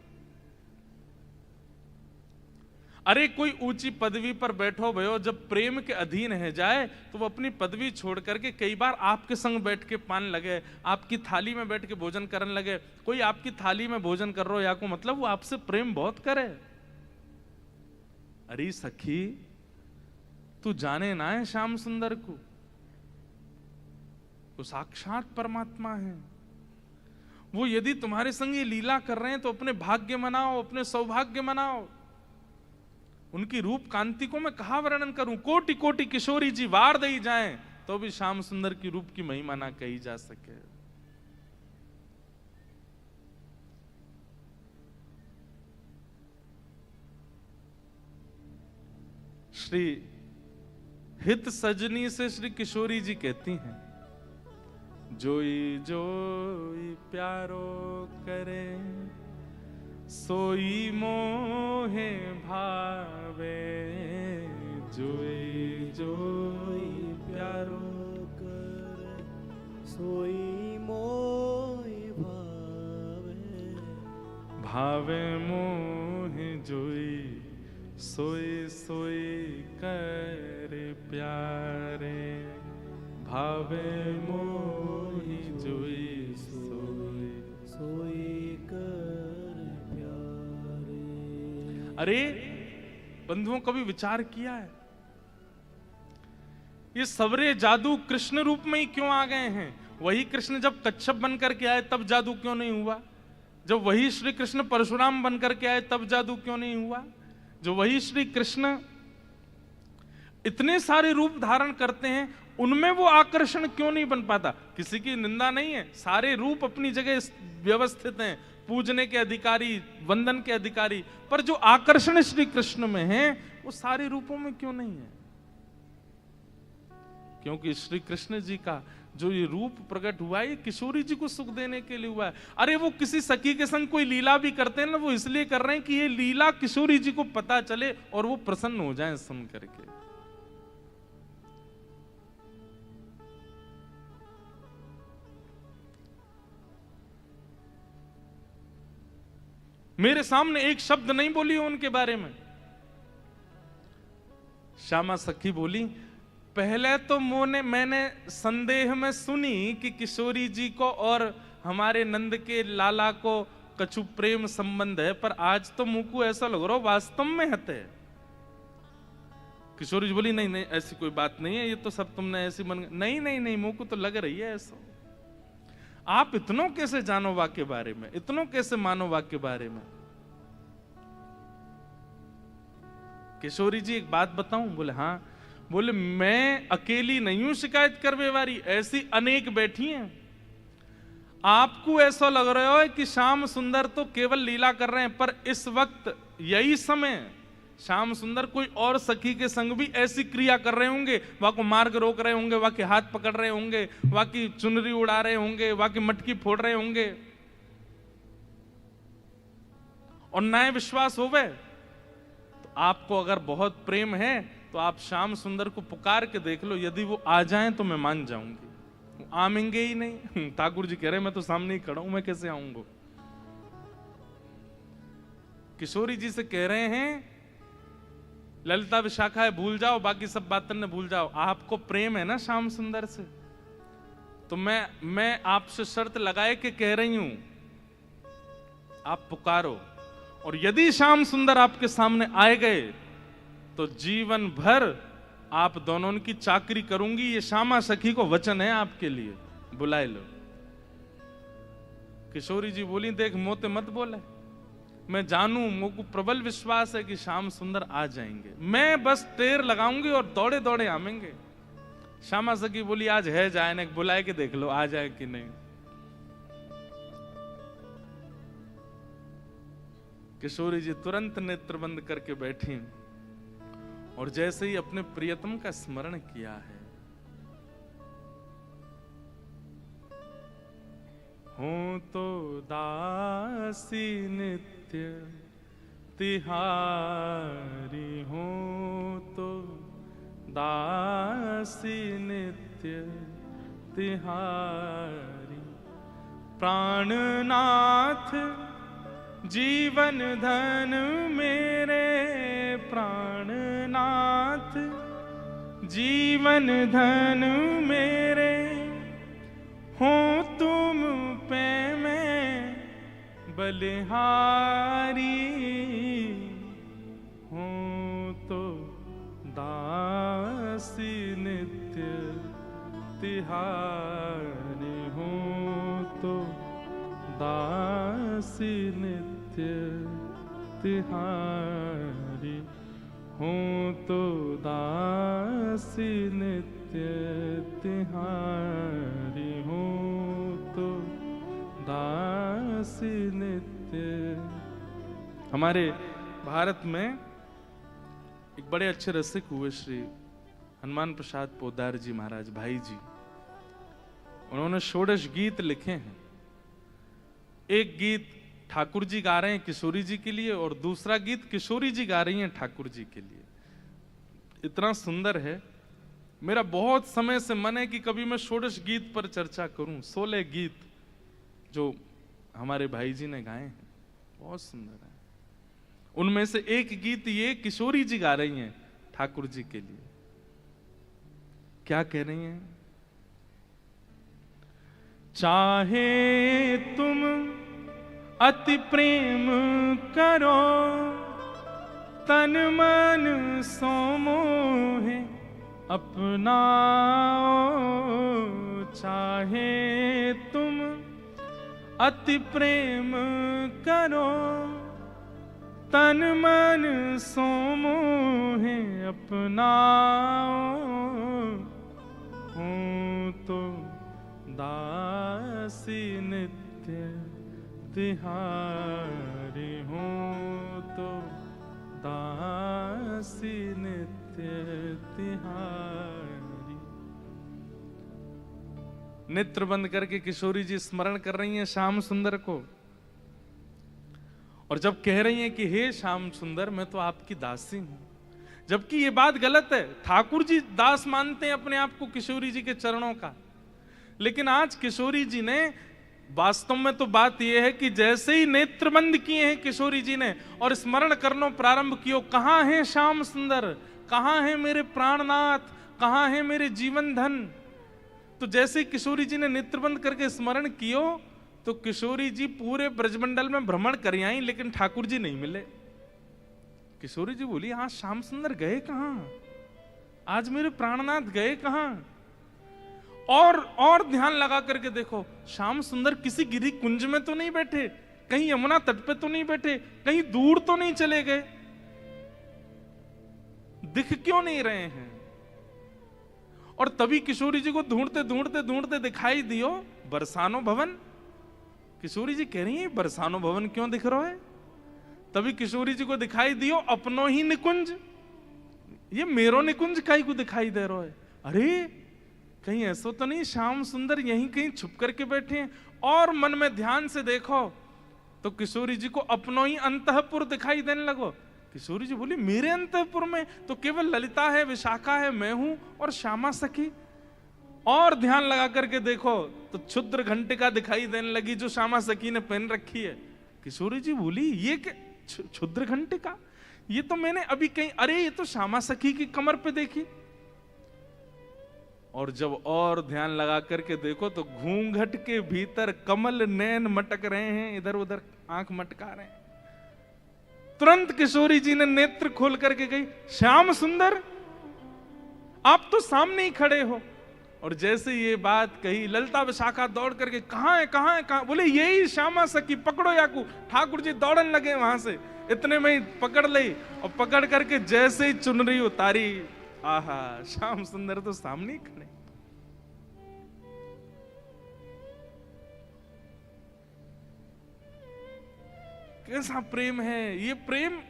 Speaker 1: अरे कोई ऊंची पदवी पर बैठो भयो, जब प्रेम के अधीन है जाए तो वो अपनी पदवी छोड़ करके कई बार आपके संग बैठ के पान लगे, आपकी थाली में बैठ के भोजन करने लगे। कोई आपकी थाली में भोजन कर रहा हो या को मतलब वो आपसे प्रेम बहुत करे। अरे सखी तू जाने ना है श्याम सुंदर को, वो साक्षात परमात्मा है। वो यदि तुम्हारे संग ये लीला कर रहे हैं तो अपने भाग्य मनाओ, अपने सौभाग्य मनाओ। उनकी रूप कांति को मैं कहा वर्णन करूं, कोटि कोटि किशोरी जी वार दई जाएं तो भी श्याम सुंदर की रूप की महिमा ना कही जा सके। श्री हित सजनी से श्री किशोरी जी कहती हैं, जोई जोई प्यारो करे सोई मोहे भावे, जोई जोई प्यारो
Speaker 2: कर सोई मोहि भावे,
Speaker 1: भावे मोहे जोई सोई सोई कर प्यारे, भावे मोहि जोई सोई
Speaker 2: सोई कर प्यारे।
Speaker 1: अरे बंधुओं कभी विचार किया है ये सवरे जादू कृष्ण रूप में ही क्यों आ गए हैं? वही कृष्ण जब कच्छप बनकर के आए तब जादू क्यों नहीं हुआ? जब वही श्री कृष्ण परशुराम बनकर के आए तब जादू क्यों नहीं हुआ? जो वही श्री कृष्ण इतने सारे रूप धारण करते हैं उनमें वो आकर्षण क्यों नहीं बन पाता? किसी की निंदा नहीं है, सारे रूप अपनी जगह व्यवस्थित हैं, पूजने के अधिकारी, वंदन के अधिकारी, पर जो आकर्षण श्री कृष्ण में है वो सारे रूपों में क्यों नहीं है? क्योंकि श्री कृष्ण जी का जो ये रूप प्रकट हुआ है ये किशोरी जी को सुख देने के लिए हुआ है। अरे वो किसी सखी के संग कोई लीला भी करते हैं ना, वो इसलिए कर रहे हैं कि ये लीला किशोरी जी को पता चले और वो प्रसन्न हो जाएं सुन करके। मेरे सामने एक शब्द नहीं बोली उनके बारे में। श्यामा सखी बोली, पहले तो मैंने संदेह में सुनी कि किशोरी जी को और हमारे नंद के लाला को कछु प्रेम संबंध है, पर आज तो मुंह को ऐसा लग रहा वास्तव में हते। किशोरी जी बोली, नहीं नहीं ऐसी कोई बात नहीं है, ये तो सब तुमने ऐसी मन नहीं नहीं नहीं मुंह को तो लग रही है ऐसा। आप इतनों कैसे जानो वाक्य बारे में, इतनों कैसे मानो वाक्य बारे में? किशोरी जी एक बात बताऊं? बोले हाँ। बोले मैं अकेली नहीं हूं शिकायत करवे वाली, ऐसी अनेक बैठी हैं। आपको ऐसा लग रहा है कि श्याम सुंदर तो केवल लीला कर रहे हैं, पर इस वक्त यही समय श्याम सुंदर कोई और सखी के संग भी ऐसी क्रिया कर रहे होंगे, वहां को मार्ग रोक रहे होंगे, वहां के हाथ पकड़ रहे होंगे, वहां की चुनरी उड़ा रहे होंगे, वहां की मटकी फोड़ रहे होंगे, और न्याय विश्वास होवे। तो आपको अगर बहुत प्रेम है तो आप श्याम सुंदर को पुकार के देख लो, यदि वो आ जाएं तो मैं मान जाऊंगी, वो आमेंगे ही नहीं। ठाकुर जी कह रहे मैं तो सामने ही खड़ा हूं, मैं कैसे आऊंगा। किशोरी जी से कह रहे हैं ललिता विशाखा है भूल जाओ, बाकी सब बातें न भूल जाओ। आपको प्रेम है ना श्याम सुंदर से, तो मैं आपसे शर्त लगाए के कह रही हूं, आप पुकारो, और यदि श्याम सुंदर आपके सामने आए गए तो जीवन भर आप दोनों की चाकरी करूंगी। ये श्यामा सखी को वचन है आपके लिए, बुलाए लो। किशोरी जी बोली देख मोते मत बोले, मैं जानू, मुझको प्रबल विश्वास है कि श्याम सुंदर आ जाएंगे, मैं बस टेर लगाऊंगी और दौड़े दौड़े आवेंगे। श्यामा सखी बोली आज है जाए ना, बुलाए के देख लो आ जाए कि नहीं। किशोरी जी तुरंत नेत्र बंद करके बैठी और जैसे ही अपने प्रियतम का स्मरण किया है, हूं तो दासी नित्य तिहारी, हूं तो दासी नित्य तिहारी, प्राणनाथ जीवन धन मेरे, प्राणनाथ जीवन धन मेरे, हो तुम पे मैं बलिहारी, हो तो दासी नित्य तिहारी, हो तो दासी नित्य तिहारी, हूँ तो दासी नित्य तिहारी, हूँ तो दासी नित्य। हमारे भारत में एक बड़े अच्छे रसिक हुए श्री हनुमान प्रसाद पोद्दार जी महाराज भाई जी, उन्होंने षोडश गीत लिखे हैं। एक गीत ठाकुर जी गा रहे हैं किशोरी जी के लिए और दूसरा गीत किशोरी जी गा रही हैं ठाकुर जी के लिए। इतना सुंदर है, मेरा बहुत समय से मन है कि कभी मैं षोडश गीत पर चर्चा करूं। 16 गीत जो हमारे भाई जी ने गाए हैं बहुत सुंदर है। उनमें से एक गीत ये किशोरी जी गा रही हैं ठाकुर जी के लिए। क्या कह रही हैं? चाहे तुम अति प्रेम करो, तन मन सो मोहे अपनाओ। चाहे तुम अति प्रेम करो, तन मन सो मोहे अपनाओ। हूँ तो दासी नित्य तिहारी, हूँ तो दासी नित्य तिहारी। नेत्र बंद करके किशोरी जी स्मरण कर रही हैं श्याम सुंदर को, और जब कह रही हैं कि हे श्याम सुंदर मैं तो आपकी दासी हूं, जबकि ये बात गलत है। ठाकुर जी दास मानते हैं अपने आप को किशोरी जी के चरणों का, लेकिन आज किशोरी जी ने वास्तव में तो बात यह है कि जैसे ही नेत्र बंद किए हैं किशोरी जी ने और स्मरण करना प्रारंभ किया, कहां है श्याम सुंदर, कहां है मेरे प्राणनाथ, कहां है मेरे जीवन धन। तो जैसे किशोरी जी ने नेत्र बंद करके स्मरण कियो तो किशोरी जी पूरे ब्रजमंडल में भ्रमण कर आई, लेकिन ठाकुर जी नहीं मिले। किशोरी जी बोली आज श्याम सुंदर गए कहां, आज मेरे प्राणनाथ गए कहां। और ध्यान लगा करके देखो, श्याम सुंदर किसी गिरी कुंज में तो नहीं बैठे, कहीं यमुना तट पे तो नहीं बैठे, कहीं दूर तो नहीं चले गए, दिख क्यों नहीं रहे हैं। और तभी किशोरी जी को ढूंढते ढूंढते ढूंढते दिखाई दियो बरसानो भवन। किशोरी जी कह रही है बरसानो भवन क्यों दिख रहा है? तभी किशोरी जी को दिखाई दियो अपनो ही निकुंज, ये मेरो निकुंज काई को दिखाई दे रहा है। अरे कहीं ऐसा तो नहीं श्याम सुंदर यहीं कहीं छुप करके बैठे हैं? और मन में ध्यान से देखो तो किशोरी जी को अपनो ही अंतःपुर दिखाई देने लगो। किशोरी जी बोली मेरे अंतःपुर में तो केवल ललिता है, विशाखा है, मैं हूं और श्यामा सखी। और ध्यान लगा करके देखो तो क्षुद्र घंटिका दिखाई देने लगी जो श्यामा सखी ने पहन रखी है। किशोरी जी बोली ये क्या क्षुद्र घंटिका, ये तो मैंने अभी कहीं, अरे ये तो श्यामा सखी की कमर पे देखी। और जब और ध्यान लगा करके देखो तो घूंघट के भीतर कमल नैन मटक रहे हैं, इधर उधर आंख मटका रहे हैं। तुरंत किशोरी जी ने नेत्र खोल करके गई, श्याम सुंदर आप तो सामने ही खड़े हो। और जैसे ये बात कही ललिता विशाखा दौड़ करके कहां है कहां है कहां, बोले यही श्यामा सखी, पकड़ो याकू। ठाकुर जी दौड़न लगे वहां से, इतने में ही पकड़ ली और पकड़ करके जैसे ही चुनरी उतारी, आहा श्याम सुंदर तो सामने ही खड़े। कैसा प्रेम है ये प्रेम,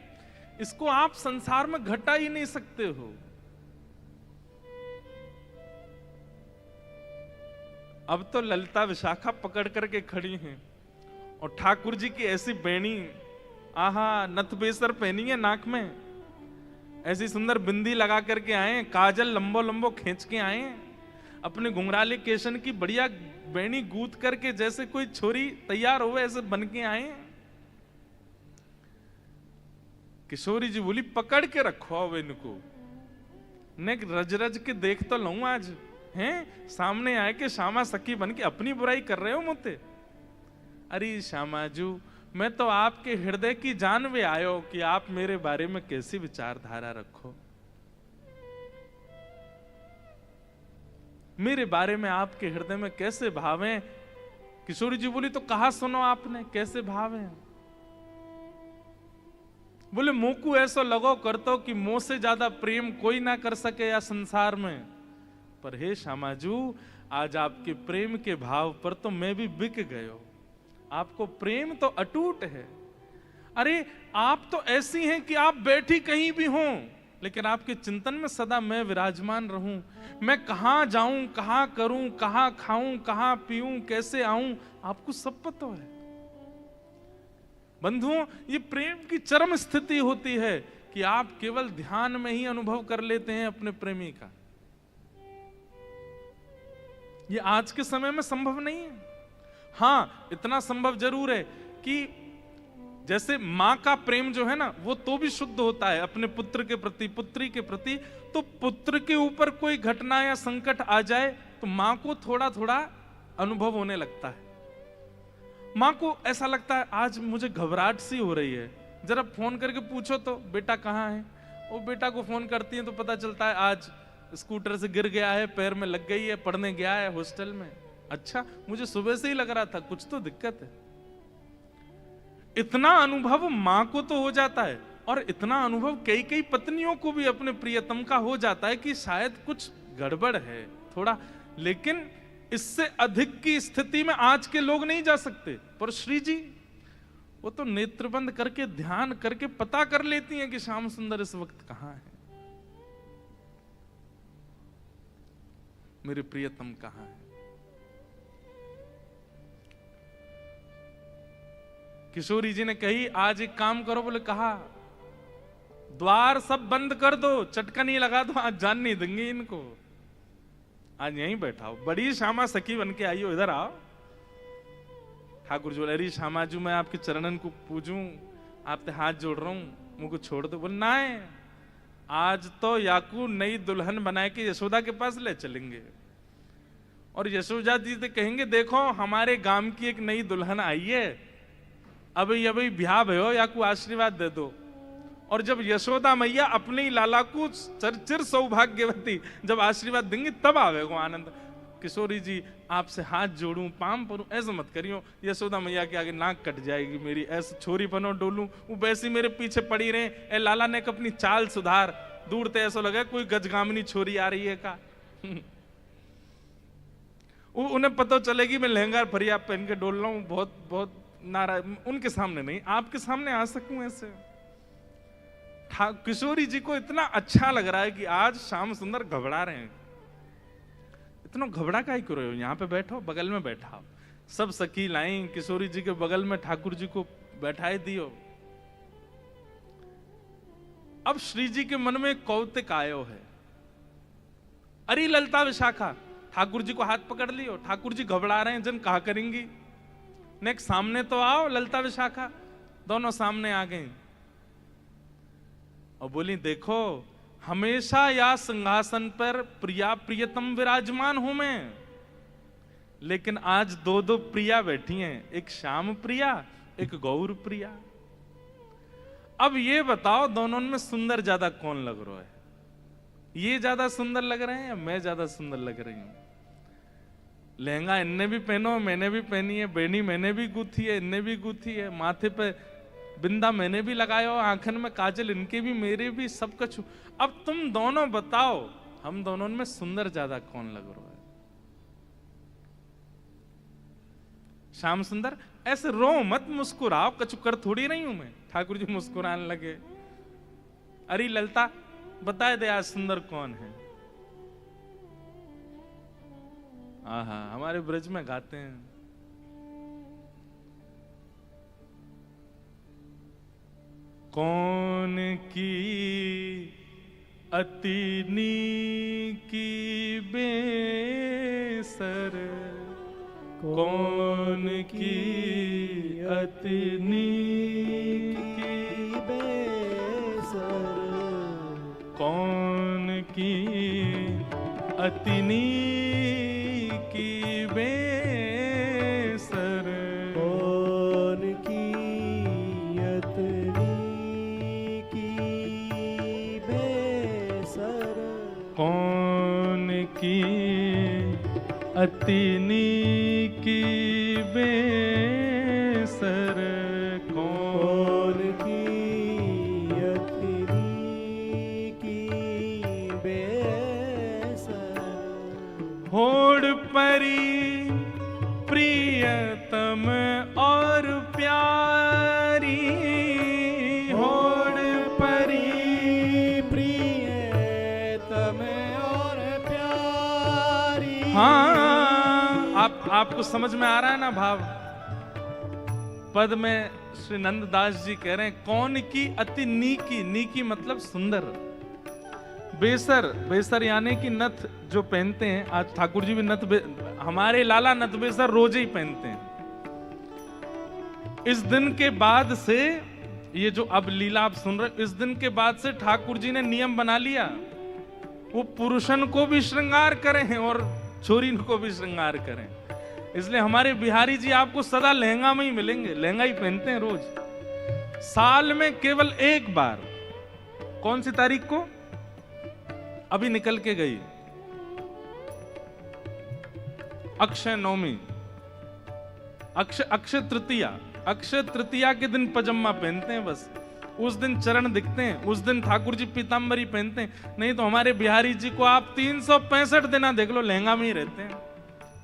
Speaker 1: इसको आप संसार में घटा ही नहीं सकते हो। अब तो ललिता विशाखा पकड़ करके खड़ी हैं और ठाकुर जी की ऐसी बेणी, आहा नथ बेसर पहनी है नाक में, ऐसी सुंदर बिंदी लगा करके आए, काजल लंबो लंबो खींच के आए, अपने घुंघराले केशन की बढ़िया बेणी गूंथ करके जैसे कोई छोरी तैयार हो ऐसे बन के आए। किशोरी जी बोली पकड़ के रखो अब इनको, ने रज रज के देख तो लूं आज, हैं सामने आए के श्यामा सखी बन के अपनी बुराई कर रहे हो मुझे। अरे श्यामाजू मैं तो आपके हृदय की जान में आयो कि आप मेरे बारे में कैसी विचारधारा रखो, मेरे बारे में आपके हृदय में कैसे भाव हैं। किशोरी जी बोली तो कहा सुनो आपने कैसे भाव हैं। बोले मुंह को ऐसा लगो करतो कि मुंह से ज्यादा प्रेम कोई ना कर सके या संसार में, पर हे श्यामाजू आज आपके प्रेम के भाव पर तो मैं भी बिक गयो। आपको प्रेम तो अटूट है। अरे आप तो ऐसी हैं कि आप बैठी कहीं भी हों लेकिन आपके चिंतन में सदा मैं विराजमान रहूं। मैं कहां जाऊं, कहां करूं, कहां खाऊं, कहां पीऊं, कैसे आऊं, आपको सब पता है। बंधुओं ये प्रेम की चरम स्थिति होती है कि आप केवल ध्यान में ही अनुभव कर लेते हैं अपने प्रेमी का। ये आज के समय में संभव नहीं है। हाँ इतना संभव जरूर है कि जैसे मां का प्रेम जो है ना वो तो भी शुद्ध होता है अपने पुत्र के प्रति, पुत्री के प्रति। तो पुत्र के ऊपर कोई घटना या संकट आ जाए तो मां को थोड़ा थोड़ा अनुभव होने लगता है। मां को ऐसा लगता है आज मुझे घबराहट सी हो रही है, जरा फोन करके पूछो तो बेटा कहाँ है। वो बेटा को फोन करती है तो पता चलता है आज स्कूटर से गिर गया है, पैर में लग गई है, पढ़ने गया है हॉस्टल में। अच्छा मुझे सुबह से ही लग रहा था कुछ तो दिक्कत है। इतना अनुभव मां को तो हो जाता है और इतना अनुभव कई कई पत्नियों को भी अपने प्रियतम का हो जाता है कि शायद कुछ गड़बड़ है थोड़ा, लेकिन इससे अधिक की स्थिति में आज के लोग नहीं जा सकते। पर श्री जी वो तो नेत्र बंद करके ध्यान करके पता कर लेती हैं कि श्याम सुंदर इस वक्त कहां है, मेरे प्रियतम कहां है। किशोरी जी ने कही आज एक काम करो, बोले कहा द्वार सब बंद कर दो, चटकन ही लगा दो, आज जान नहीं देंगे इनको, आज यहीं बैठा हो। बड़ी श्यामा सखी बन के आई हो, इधर आओ। ठाकुर जो अरे श्यामाजू मैं आपके चरणन को पूजूं, आपसे हाथ जोड़ रहा हूं, मुझको छोड़ दो। बोल ना है आज तो याकू नई दुल्हन बना के यशोदा के पास ले चलेंगे और यशोदा जी से कहेंगे देखो हमारे गांव की एक नई दुल्हन आई है, अभी ब्याह भयो, याकू आशीर्वाद दे दो। और जब यशोदा मैया अपने ही लाला को चिर सौभाग्यवती जब आशीर्वाद देंगे तब आवेगो आनंद। किशोरी जी आपसे हाथ जोड़ूं, पाम परूं, ऐसा मत करियो, यशोदा मैया के आगे नाक कट जाएगी मेरी, ऐसे छोरी बनो डोलूं, वो वैसी मेरे पीछे पड़ी रहे। ए लाला ने अपनी चाल सुधार, दूर ते ऐसा लगा कोई गजगामनी छोरी आ रही है का। उन्हें पता चलेगी मैं लहंगा फरिया पहन के डोल रहा हूं, बहुत बहुत नाराज, उनके सामने नहीं, आपके सामने आ सकूं ऐसे। किशोरी जी को इतना अच्छा लग रहा है कि आज श्याम सुंदर घबरा रहे हैं। इतना घबरा काहे क्यों रहे हो, यहाँ पे बैठो, बगल में बैठा। सब सखी लाई किशोरी जी के बगल में ठाकुर जी को बैठाए दियो। अब श्री जी के मन में कौतिक आयो है, अरे ललता विशाखा, ठाकुर जी को हाथ पकड़ लियो, ठाकुर जी घबरा रहे हैं, जन कहा करेंगी, नेक्स्ट सामने तो आओ। ललता विशाखा दोनों सामने आ गई और बोली, देखो हमेशा या सिंहासन पर प्रिया प्रियतम विराजमान हूं मैं, लेकिन आज दो दो प्रिया बैठी हैं, एक श्याम प्रिया, एक गौर प्रिया। अब ये बताओ दोनों में सुंदर ज्यादा कौन लग रहा है? ये ज्यादा सुंदर लग रहे हैं या मैं ज्यादा सुंदर लग रही हूं? लहंगा इनने भी पहनो, मैंने भी पहनी है, बेनी मैंने भी गूथी है, इनने भी गूथी है, माथे पे बिंदा मैंने भी लगाया, आंखन में काजल इनके भी, मेरे भी, सब कुछ। अब तुम दोनों बताओ, हम दोनों में सुंदर ज्यादा कौन लग रहा है? श्याम सुंदर ऐसे रो मत, मुस्कुराओ, कछु कर थोड़ी नहीं हूं मैं। ठाकुर जी मुस्कुराने लगे, अरे ललता बता दे आज सुंदर कौन है? आहा, हमारे ब्रज में गाते हैं, कौन की अति नीकी बेसर, कौन की अति नीकी
Speaker 2: बेसर,
Speaker 1: कौन की अति नीकी बेसर,
Speaker 2: कौन की अति नीकी बेसर,
Speaker 1: कौन की अति नीकी बेसर,
Speaker 2: कौन की अति नीकी बेसर,
Speaker 1: होड़ परी प्रियतम और प्यारी, होड़ परी
Speaker 2: प्रियतम और प्यारी।
Speaker 1: हाँ, आपको समझ में आ रहा है ना भाव? पद में श्री नंददास जी कह रहे हैं, कौन की अति नीकी, नीकी मतलब सुंदर, बेसर, बेसर यानी कि नथ जो पहनते हैं। आज ठाकुर जी भी नथ, हमारे लाला नथ बेसर रोज ही पहनते हैं। इस दिन के बाद से, ये जो अब लीला आप सुन रहे, इस दिन के बाद से ठाकुर जी ने नियम बना लिया, वो पुरुषन को भी श्रृंगार करें और छोरी को भी श्रृंगार करें। इसलिए हमारे बिहारी जी आपको सदा लहंगा में ही मिलेंगे, लहंगा ही पहनते हैं रोज। साल में केवल एक बार, कौन सी तारीख को अभी निकल के गई, अक्षय नवमी, अक्षय तृतीया, अक्षय तृतीया के दिन पजामा पहनते हैं बस। उस दिन चरण दिखते हैं, उस दिन ठाकुर जी पीतांबरी पहनते हैं। नहीं तो हमारे बिहारी जी को आप 365 दिन देख लो, लहंगा में ही रहते हैं,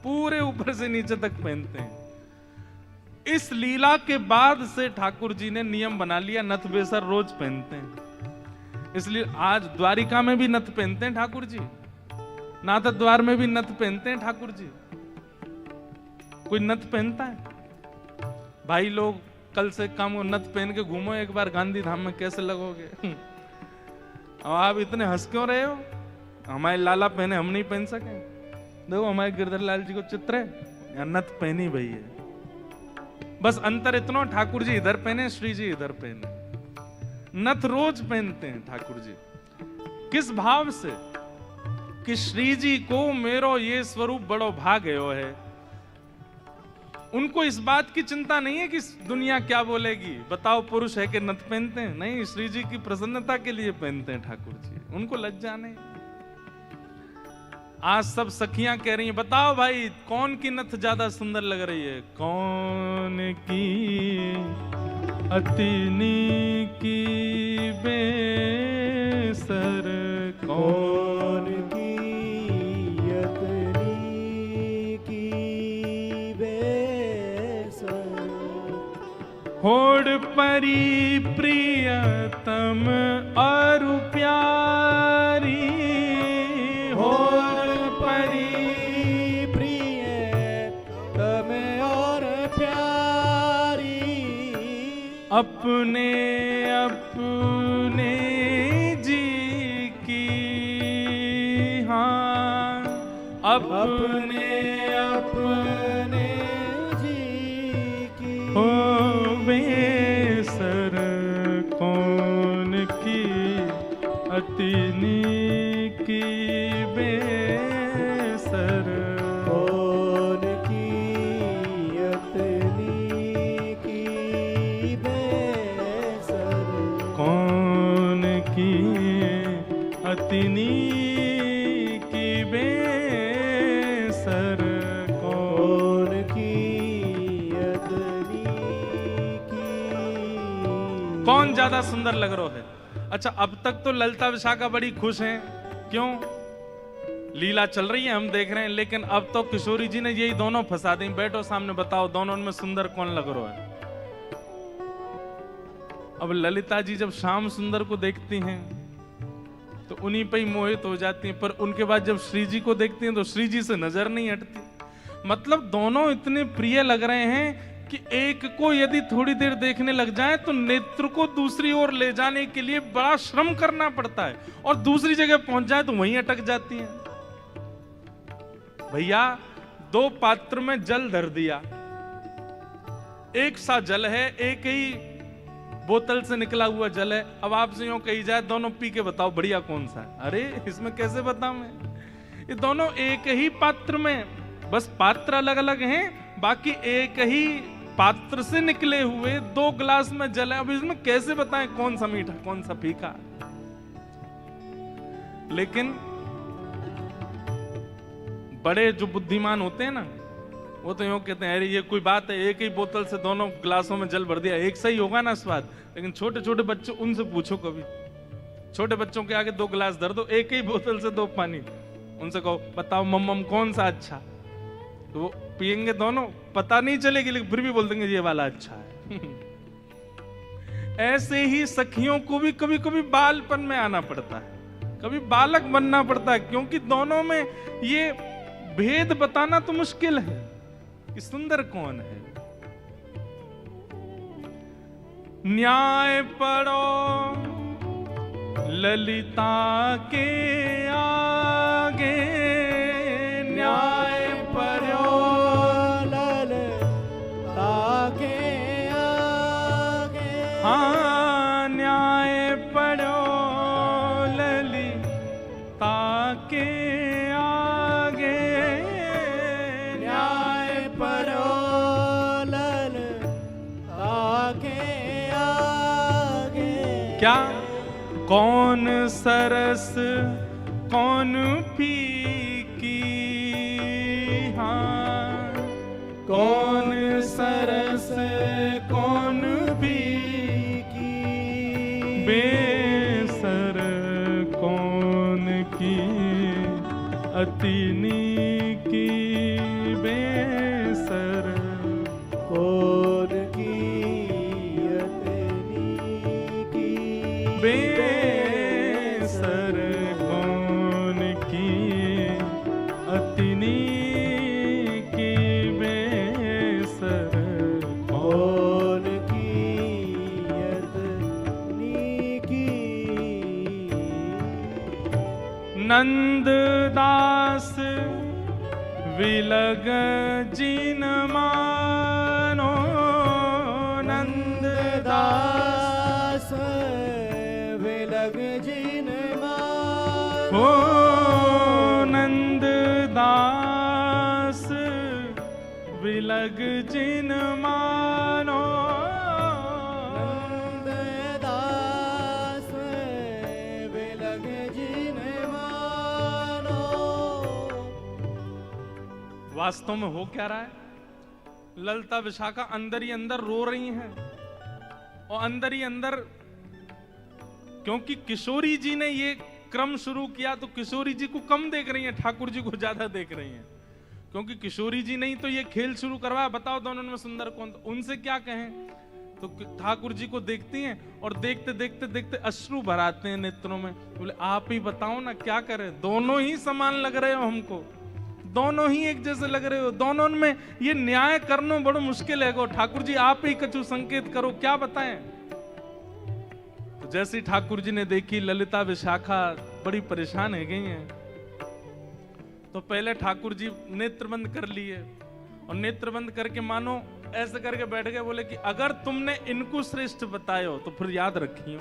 Speaker 1: पूरे ऊपर से नीचे तक पहनते हैं। इस लीला के बाद से ठाकुर जी ने नियम बना लिया, नथ बेसर रोज पहनते हैं। इसलिए आज द्वारिका में भी नथ पहनते हैं ठाकुर जी, नाथ द्वार में भी नथ पहनते हैं ठाकुर जी। कोई नथ पहनता है? भाई लोग कल से कम नथ पहन के घूमो एक बार गांधी धाम में, कैसे लगोगे? और आप इतने हंस क्यों रहे हो? हमारे लाला पहने, हम नहीं पहन सके? देखो हमारे गिरधर लाल जी को चित्र है, या नथ पहनी भई है। बस अंतर इतना, ठाकुर जी इधर पहने, श्री जी इधर पहने। नथ रोज पहनते हैं ठाकुर जी। किस भाव से? कि श्री जी को मेरो ये स्वरूप बड़ो भाग्यो है। उनको इस बात की चिंता नहीं है कि दुनिया क्या बोलेगी, बताओ पुरुष है कि नथ पहनते हैं। नहीं, श्री जी की प्रसन्नता के लिए पहनते हैं ठाकुर जी, उनको लज्जा नहीं। आज सब सखियां कह रही हैं, बताओ भाई कौन की नथ ज्यादा सुंदर लग रही है? कौन की अति नीकी बेसर,
Speaker 2: कौन की अति नीकी बेसर,
Speaker 1: परी प्रियतम और प्यारी,
Speaker 2: और परी प्रियतम और प्यारी,
Speaker 1: अपने अपने जी की, हाँ अपने
Speaker 2: अपने जी की,
Speaker 1: हो बेसर कौन की अतिनी की बेसर,
Speaker 2: कौन की अतनी की बेसर,
Speaker 1: कौन की अतिनी की बेसर,
Speaker 2: कौन की अतनी की।
Speaker 1: कौन ज्यादा सुंदर लग रहा है। अच्छा, अब तक तो ललिता विशाखा बड़ी खुश हैं, क्यों? लीला चल रही है, हम देख रहे हैं, लेकिन अब तो किशोरी जी ने यही दोनों फंसा दी। बैठो सामने, बताओ दोनों में सुंदर कौन लग रहा है। अब ललिता जी जब श्याम सुंदर को देखती हैं तो उन्हीं पे ही मोहित हो जाती हैं, पर उनके बाद जब श्री जी को देखती हैं तो श्री जी से नजर नहीं हटती। मतलब दोनों इतने प्रिय लग रहे हैं कि एक को यदि थोड़ी देर देखने लग जाए तो नेत्र को दूसरी ओर ले जाने के लिए बड़ा श्रम करना पड़ता है, और दूसरी जगह पहुंच जाए तो वहीं अटक जाती है। भैया, दो पात्र में जल धर दिया, एक सा जल है, एक ही बोतल से निकला हुआ जल है। अब आपसे यूं कही जाए दोनों पी के बताओ बढ़िया कौन सा है, अरे इसमें कैसे बताऊं मैं? ये दोनों एक ही पात्र में, बस पात्र अलग अलग हैं, बाकी एक ही पात्र से निकले हुए दो गिलास में जल है। अब इसमें कैसे बताएं कौन सा मीठा कौन सा फीका? लेकिन बड़े जो बुद्धिमान होते हैं ना, वो तो यूं कहते हैं अरे ये कोई बात है, एक ही बोतल से दोनों गिलासों में जल भर दिया, एक सही होगा ना स्वाद। लेकिन छोटे छोटे बच्चे, उनसे पूछो कभी, छोटे बच्चों के आगे दो गिलास धर दो, एक ही बोतल से दो पानी, उनसे कहो बताओ मम्मम कौन सा अच्छा, तो वो पियेंगे दोनों, पता नहीं चलेगी, लेकिन फिर भी बोल देंगे ये वाला अच्छा है। ऐसे ही सखियों को भी कभी कभी बालपन में आना पड़ता है, कभी बालक बनना पड़ता है, क्योंकि दोनों में ये भेद बताना तो मुश्किल है कि सुंदर कौन है। न्याय पढ़ो ललिता के आगे, न्याय
Speaker 2: पढ़ो ललिता के आगे,
Speaker 1: हाँ न्याय पढ़ो ललिता के आगे,
Speaker 2: न्याय पढ़ो ललिता के आगे।
Speaker 1: क्या? कौन सरस कौन फीकी, हाँ कौन सरस कौन फीकी, बेसर कौन की अतिनी की बेसर,
Speaker 2: कौन की अतनी की
Speaker 1: बेसर कौन की अतिनी की बेसर,
Speaker 2: कौन की अतनी की।
Speaker 1: नंददास विलग जिन मानो,
Speaker 2: दास विलग जिन मान,
Speaker 1: हो नंददास विलग जिन मानो,
Speaker 2: दास विलग जिन मानो।
Speaker 1: वास्तव में हो क्या रहा है? ललिता विशाखा अंदर ही अंदर रो रही हैं, और अंदर ही अंदर, क्योंकि किशोरी जी ने ये क्रम शुरू किया तो किशोरी जी को कम देख रही हैं, ठाकुर जी को ज्यादा देख रही हैं, क्योंकि किशोरी जी नहीं तो ये खेल शुरू करवाया। बताओ दोनों में सुंदर कौन? उनसे क्या कहें? तो ठाकुर जी को देखती हैं और देखते देखते देखते अश्रु भराते हैं नेत्रों में। बोले आप ही बताओ ना क्या करें, दोनों ही समान लग रहे हो हमको, दोनों ही एक जैसे लग रहे हो, दोनों में ये न्याय करना बड़ा मुश्किल है गो। ठाकुर जी आप ही कछु संकेत करो, क्या बताएं। तो जैसे ठाकुर जी ने देखी ललिता विशाखा बड़ी परेशान है गई हैं, तो पहले ठाकुर जी नेत्र बंद कर लिए और नेत्र बंद करके मानो ऐसे करके बैठ गए। बोले कि अगर तुमने इनको श्रेष्ठ बतायो तो फिर याद रखियो,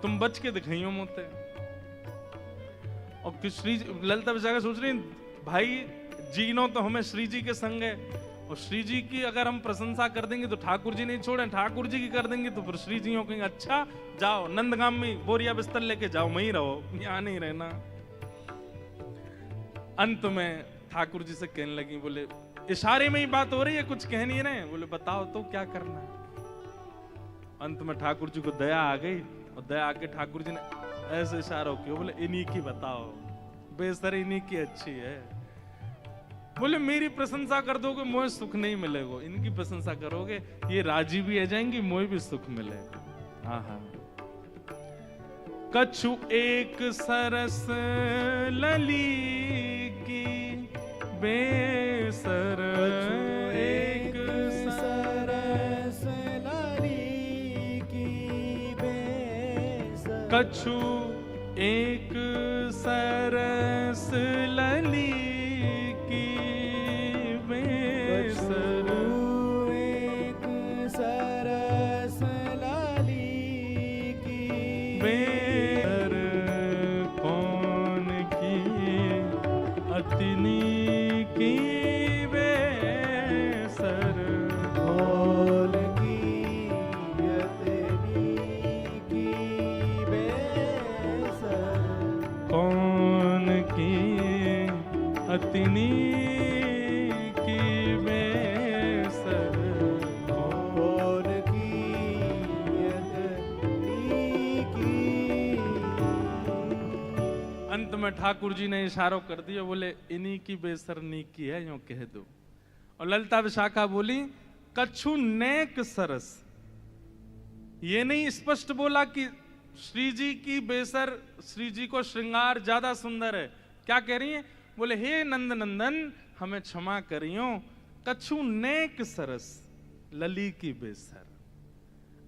Speaker 1: तुम बच के दिखाइयो मोते। और श्री ललिता विशाखा सोच रही भाई जीनो तो हमें श्री जी के संग है, और श्री जी की अगर हम प्रशंसा कर देंगे तो ठाकुर जी नहीं छोड़े, ठाकुर जी की कर देंगे तो फिर श्री जी कहेंगे अच्छा जाओ नंदगाम में बोरिया बिस्तर लेके जाओ, वहीं रहो, यहां नहीं रहना। अंत में ठाकुर जी से कहने लगी, बोले इशारे में ही बात हो रही है, कुछ कह नहीं रहे। बोले बताओ तो क्या करना है। अंत में ठाकुर जी को दया आ गई और दया आके ठाकुर जी ने ऐसे इशारा किया, बोले इन्हीं की बताओ, बेसर इन्हीं की अच्छी है। बोले मेरी प्रशंसा कर दोगे मोहे सुख नहीं मिलेगा, इनकी प्रशंसा करोगे ये राजी भी आ जाएंगी, मोहे भी सुख मिलेगा। आहा। कछु एक सरस लली की बेसर,
Speaker 2: एक सरस लली की बेसर,
Speaker 1: कछु एक सरस लली की बेसर,
Speaker 2: एक सरस लली की
Speaker 1: बेसर कौन की अतिनी की बेसर,
Speaker 2: कौन की अतनी की बेसर,
Speaker 1: कौन की अतिनी की बेसर,
Speaker 2: कौन की अतनी की।
Speaker 1: अंत में ठाकुर जी ने इशारों कर दिया, बोले इन्हीं की बेसर नी की है, यूं कह दो। और ललिता विशाखा बोली कछु नेक सरस, ये नहीं स्पष्ट बोला कि श्री जी की बेसर, श्री जी को श्रृंगार ज्यादा सुंदर है। क्या कह रही है, बोले हे नंद नंदन हमें क्षमा करियो, कछु नेक सरस लली की बेसर,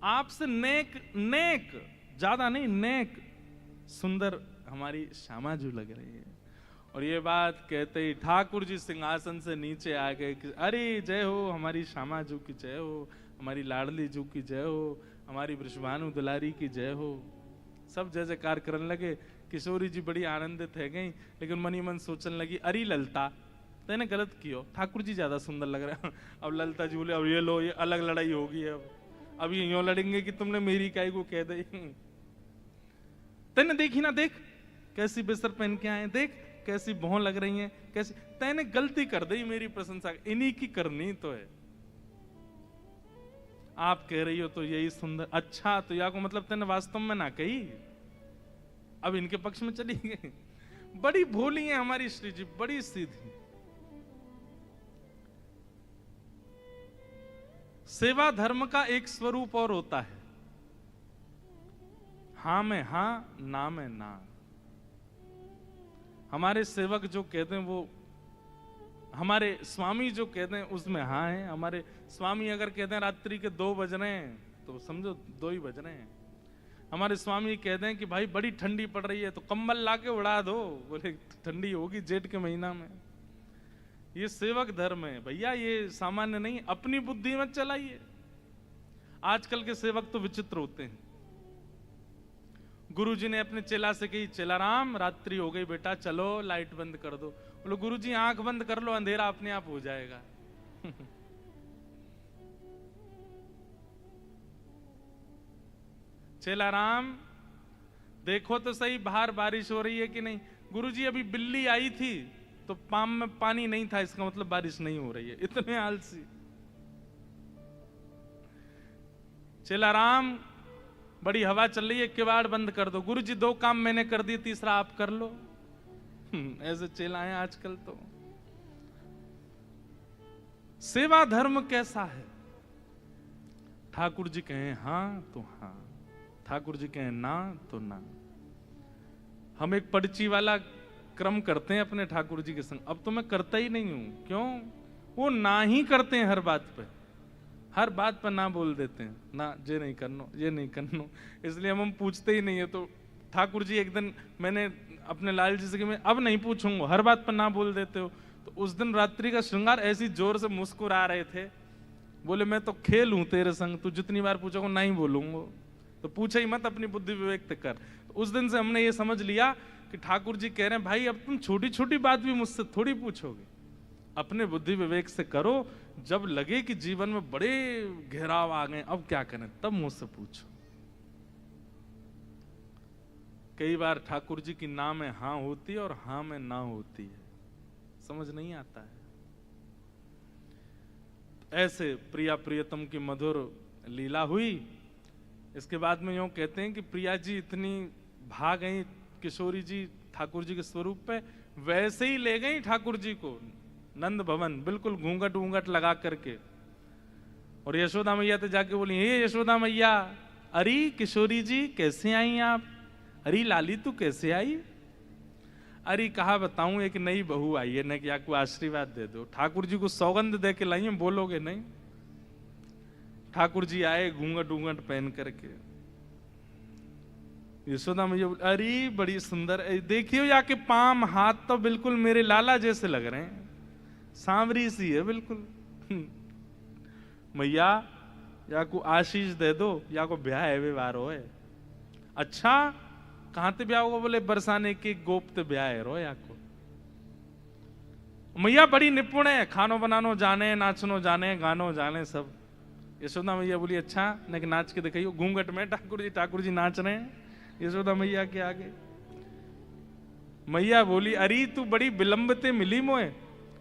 Speaker 1: आपसे नेक, नेक ज्यादा नहीं, नेक सुंदर हमारी श्यामाजू लग रही है। और ये बात कहते ही ठाकुर जी सिंहासन से नीचे आ गए कि अरे जय हो हमारी श्यामाजू की जय हो, हमारी लाडली जू की जय हो, हमारी वृषभानु दुलारी की जय हो। सब जय जयकार करने लगे। किशोरी जी बड़ी आनंदित है गई, लेकिन मनी मन सोचने लगी अरे ललता तेने गलत कियो, ठाकुर जी ज्यादा सुंदर लग रहे हैं। अब ललता जी बोले अब ये लो, ये अलग लड़ाई होगी, अब ये यूं लड़ेंगे कि तुमने मेरी काई को कह दी। तेने देखी ना, देख कैसी बेसर पहन के आए, देख कैसी भौं लग रही हैं, कैसी, तैने गलती कर दी मेरी प्रशंसा, इन्हीं की करनी तो है। आप कह रही हो तो यही सुंदर, अच्छा तो या को मतलब तेने वास्तव में ना कही, अब इनके पक्ष में चली गई। बड़ी भोली है हमारी श्री जी, बड़ी सीधी। सेवा धर्म का एक स्वरूप और होता है, हां में हां, ना में ना। हमारे सेवक जो कहते हैं वो, हमारे स्वामी जो कहते हैं उसमें हाँ है। हमारे स्वामी अगर कहते हैं रात्रि के 2 बज रहे हैं तो समझो 2 ही बज रहे हैं। हमारे स्वामी कहते हैं कि भाई बड़ी ठंडी पड़ रही है तो कंबल लाके उड़ा दो, बोले ठंडी होगी जेठ के महीना में। ये सेवक धर्म है भैया, ये सामान्य नहीं, अपनी बुद्धि मत चलाइए। आजकल के सेवक तो विचित्र होते हैं। गुरुजी ने अपने चेला से कही, चेला राम रात्रि हो गई बेटा, चलो लाइट बंद कर दो। बोलो गुरुजी आंख बंद कर लो, अंधेरा अपने आप हो जाएगा। चेला राम देखो तो सही बाहर बारिश हो रही है कि नहीं। गुरुजी अभी बिल्ली आई थी तो पाम में पानी नहीं था, इसका मतलब बारिश नहीं हो रही है। इतने आलसी। चेला राम बड़ी हवा चल रही है, किवाड़ बंद कर दो। गुरुजी 2 काम मैंने कर दिए, तीसरा आप कर लो। ऐसे चेला हैं आजकल तो। सेवा धर्म कैसा है? ठाकुर जी कहें हाँ तो हाँ, ठाकुर जी कहें ना तो ना। हम एक पर्ची वाला क्रम करते हैं अपने ठाकुर जी के संग। अब तो मैं करता ही नहीं हूं। क्यों? वो ना ही करते हैं हर बात पे, हर बात पर ना बोल देते हैं। ना, ये नहीं करनो, ये नहीं करनो, इसलिए हम पूछते ही नहीं है। तो ठाकुर जी एक दिन मैंने अपने लाल जी से कि मैं अब नहीं पूछूंगा, हर बात पर ना बोल देते हो। तो उस दिन रात्रि का श्रृंगार ऐसी जोर से मुस्कुरा रहे थे, बोले मैं तो खेल हूं तेरे संग, तू जितनी बार पूछोगे नहीं बोलूंगा, तो पूछे ही मत, अपनी बुद्धि विवेक कर। तो उस दिन से हमने ये समझ लिया कि ठाकुर जी कह रहे हैं भाई अब तुम छोटी छोटी बात भी मुझसे थोड़ी पूछोगे, अपने बुद्धि विवेक से करो। जब लगे कि जीवन में बड़े घेराव आ गए, अब क्या करें, तब मुझसे पूछो। कई बार ठाकुर जी की ना में हां होती है और हां में ना होती है, समझ नहीं आता है। ऐसे प्रिया प्रियतम की मधुर लीला हुई। इसके बाद में यूं कहते हैं कि प्रिया जी इतनी भाग गई किशोरी जी ठाकुर जी के स्वरूप पे, वैसे ही ले गई ठाकुर जी को नंद भवन, बिल्कुल घूंघट ऊंघट लगा करके। और यशोदा मैया तो जाके बोली, हे यशोदा मैया, अरे किशोरी जी कैसे आई आप? अरे लाली तू कैसे आई? अरे कहा बताऊं, एक नई बहू आई है, न कि आपको आशीर्वाद दे दो। ठाकुर जी को सौगंध दे के लाई, बोलोगे नहीं? ठाकुर जी आए घूंघट ऊंघट पहन करके। यशोदा मैया बोली, अरे बड़ी सुंदर, देखियो या के पाम हाथ तो बिल्कुल मेरे लाला जैसे लग रहे हैं, सांवरी सी है बिल्कुल। मैया या को आशीष दे दो, या को ब्याह है व्यवहार हो है। अच्छा कहां ते ब्याह होगा? बोले बरसाने के गोप ते ब्याह है रो या को। मैया बड़ी निपुण है, खानो बनानो जाने, नाचनो जाने, गानो जाने सब। यशोदा मैया बोली, अच्छा न नाच के दिखाइयो। घूंघट में ठाकुर जी नाच रहे हैं यशोदा मैया के आगे। मैया बोली, अरे तू बड़ी विलंबते मिली मोए,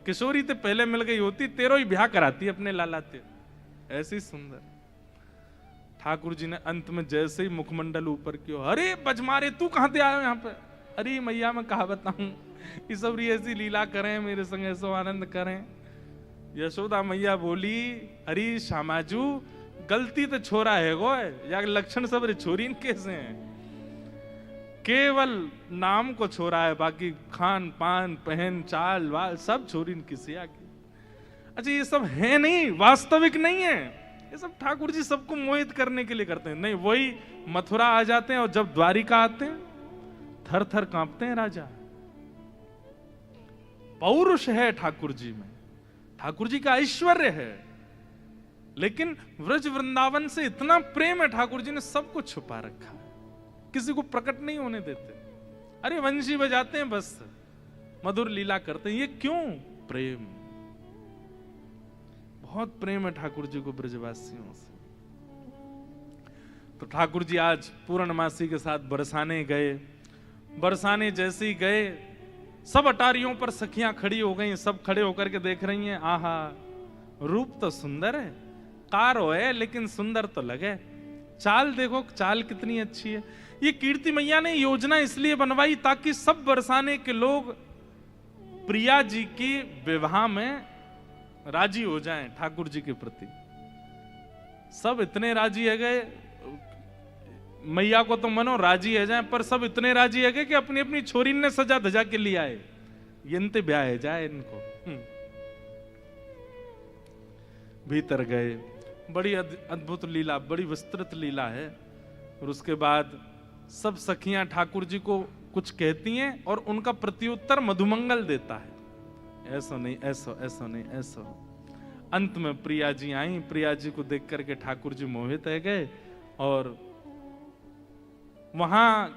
Speaker 1: किशोरी ते पहले मिल गई होती, तेरो ही ब्याह कराती अपने लाला ते। ऐसी सुंदर। ठाकुर जी ने अंत में जैसे ही मुखमंडल ऊपर किया, अरे बजमारे तू कहां से आयो यहाँ पे? अरे मैया मैं कहा बताऊं, ये सब ऐसी लीला करें मेरे संग, ऐसो आनंद करें। यशोदा मैया बोली, अरे श्यामाजू गलती तो छोरा है गो, या लक्षण सब रे छोरी कैसे हैं? केवल नाम को छोरा है, बाकी खान पान पहन चाल वाल सब छोरी किसी आगे। अच्छा ये सब है नहीं, वास्तविक नहीं है, ये सब ठाकुर जी सबको मोहित करने के लिए करते हैं। नहीं, वही मथुरा आ जाते हैं और जब द्वारिका आते हैं थर थर कांपते हैं राजा। पौरुष है ठाकुर जी में, ठाकुर जी का ऐश्वर्य है, लेकिन व्रज वृंदावन से इतना प्रेम है, ठाकुर जी ने सब कुछ छुपा रखा है, किसी को प्रकट नहीं होने देते। अरे वंशी बजाते हैं बस, मधुर लीला करते हैं, ये क्यों? प्रेम, बहुत प्रेम है ठाकुर जी को ब्रजवासियों से। तो ठाकुर जी आज पूर्णमासी के साथ बरसाने गए। बरसाने जैसे ही गए, सब अटारियों पर सखियां खड़ी हो गई, सब खड़े होकर के देख रही हैं, आहा रूप तो सुंदर है, कारो है लेकिन सुंदर तो लगे, चाल देखो चाल कितनी अच्छी है। ये कीर्ति मैया ने योजना इसलिए बनवाई ताकि सब बरसाने के लोग प्रिया जी की विवाह में राजी हो जाएं ठाकुर जी के प्रति। सब इतने राजी है गए, मैया को तो मनो राजी है जाए, पर सब इतने राजी है गए कि अपनी अपनी छोरी ने सजा धजा के लिए आए, इनते ब्याह है जाए इनको। भीतर गए, बड़ी अद्भुत लीला, बड़ी विस्तृत लीला है। और उसके बाद सब सखियां ठाकुर जी को कुछ कहती हैं और उनका प्रत्युत्तर मधुमंगल देता है, ऐसा नहीं ऐसा, ऐसा नहीं ऐसा। अंत में प्रिया जी आई, प्रिया जी को देख करके ठाकुर जी मोहित है गए। और वहां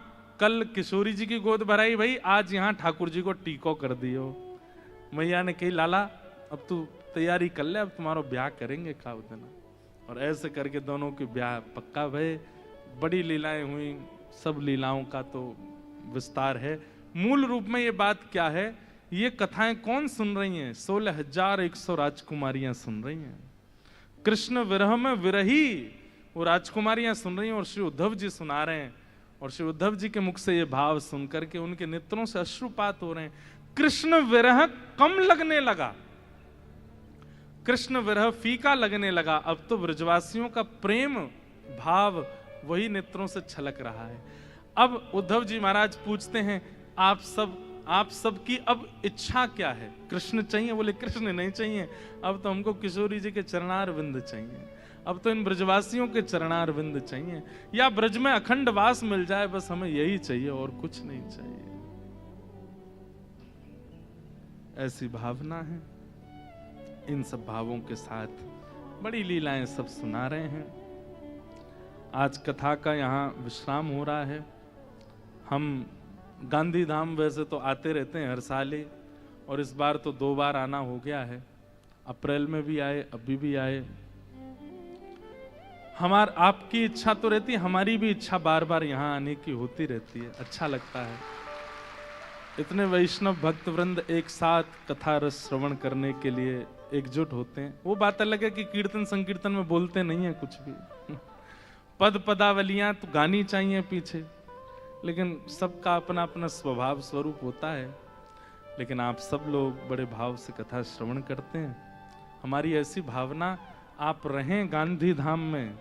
Speaker 1: कल किशोरी जी की गोद भराई भाई, आज यहां ठाकुर जी को टीको कर दियो। मैया ने कही, लाला अब तू तैयारी कर ले, अब तुम्हारा ब्याह करेंगे खाओ देना। और ऐसे करके दोनों के ब्याह पक्का भय। बड़ी लीलाएं हुई, सब लीलाओं का तो विस्तार है। मूल रूप में ये बात क्या है, ये कथाएं कौन सुन रही हैं? 16,100 राजकुमारियां सुन रही हैं। कृष्ण विरह में विरही वो राजकुमारियां सुन रही हैं और श्री उद्धव जी सुना रहे हैं। और श्री उद्धव जी के मुख से ये भाव सुन करके उनके नेत्रों से अश्रुपात हो रहे हैं। कृष्ण विरह कम लगने लगा, कृष्ण विरह फीका लगने लगा, अब तो ब्रजवासियों का प्रेम भाव वही नेत्रों से छलक रहा है। अब उद्धव जी महाराज पूछते हैं, आप सबकी अब इच्छा क्या है? कृष्ण चाहिए? बोले कृष्ण नहीं चाहिए, अब तो हमको किशोरी जी के चरणार विंद चाहिए, अब तो इन ब्रजवासियों के चरणार विंद चाहिए, या ब्रज में अखंड वास मिल जाए, बस हमें यही चाहिए और कुछ नहीं चाहिए। ऐसी भावना है। इन सब भावों के साथ बड़ी लीलाएं सब सुना रहे हैं। आज कथा का यहाँ विश्राम हो रहा है। हम गांधी धाम वैसे तो आते रहते हैं हर साल ही, और इस बार तो 2 बार आना हो गया है। अप्रैल में भी आए, अभी भी आए। आपकी इच्छा तो रहती है, हमारी भी इच्छा बार बार यहाँ आने की होती रहती है। अच्छा लगता है। इतने वैष्णव भक्त वृंद एक साथ कथा रस श्रवण करने के लिए एकजुट होते हैं। वो बात अलग है कि कीर्तन संकीर्तन में बोलते नहीं है कुछ भी, पद पदावलियां तो गानी चाहिए पीछे, लेकिन सबका अपना अपना स्वभाव स्वरूप होता है। लेकिन आप सब लोग बड़े भाव से कथा श्रवण करते हैं। हमारी ऐसी भावना, आप रहें गांधी धाम में,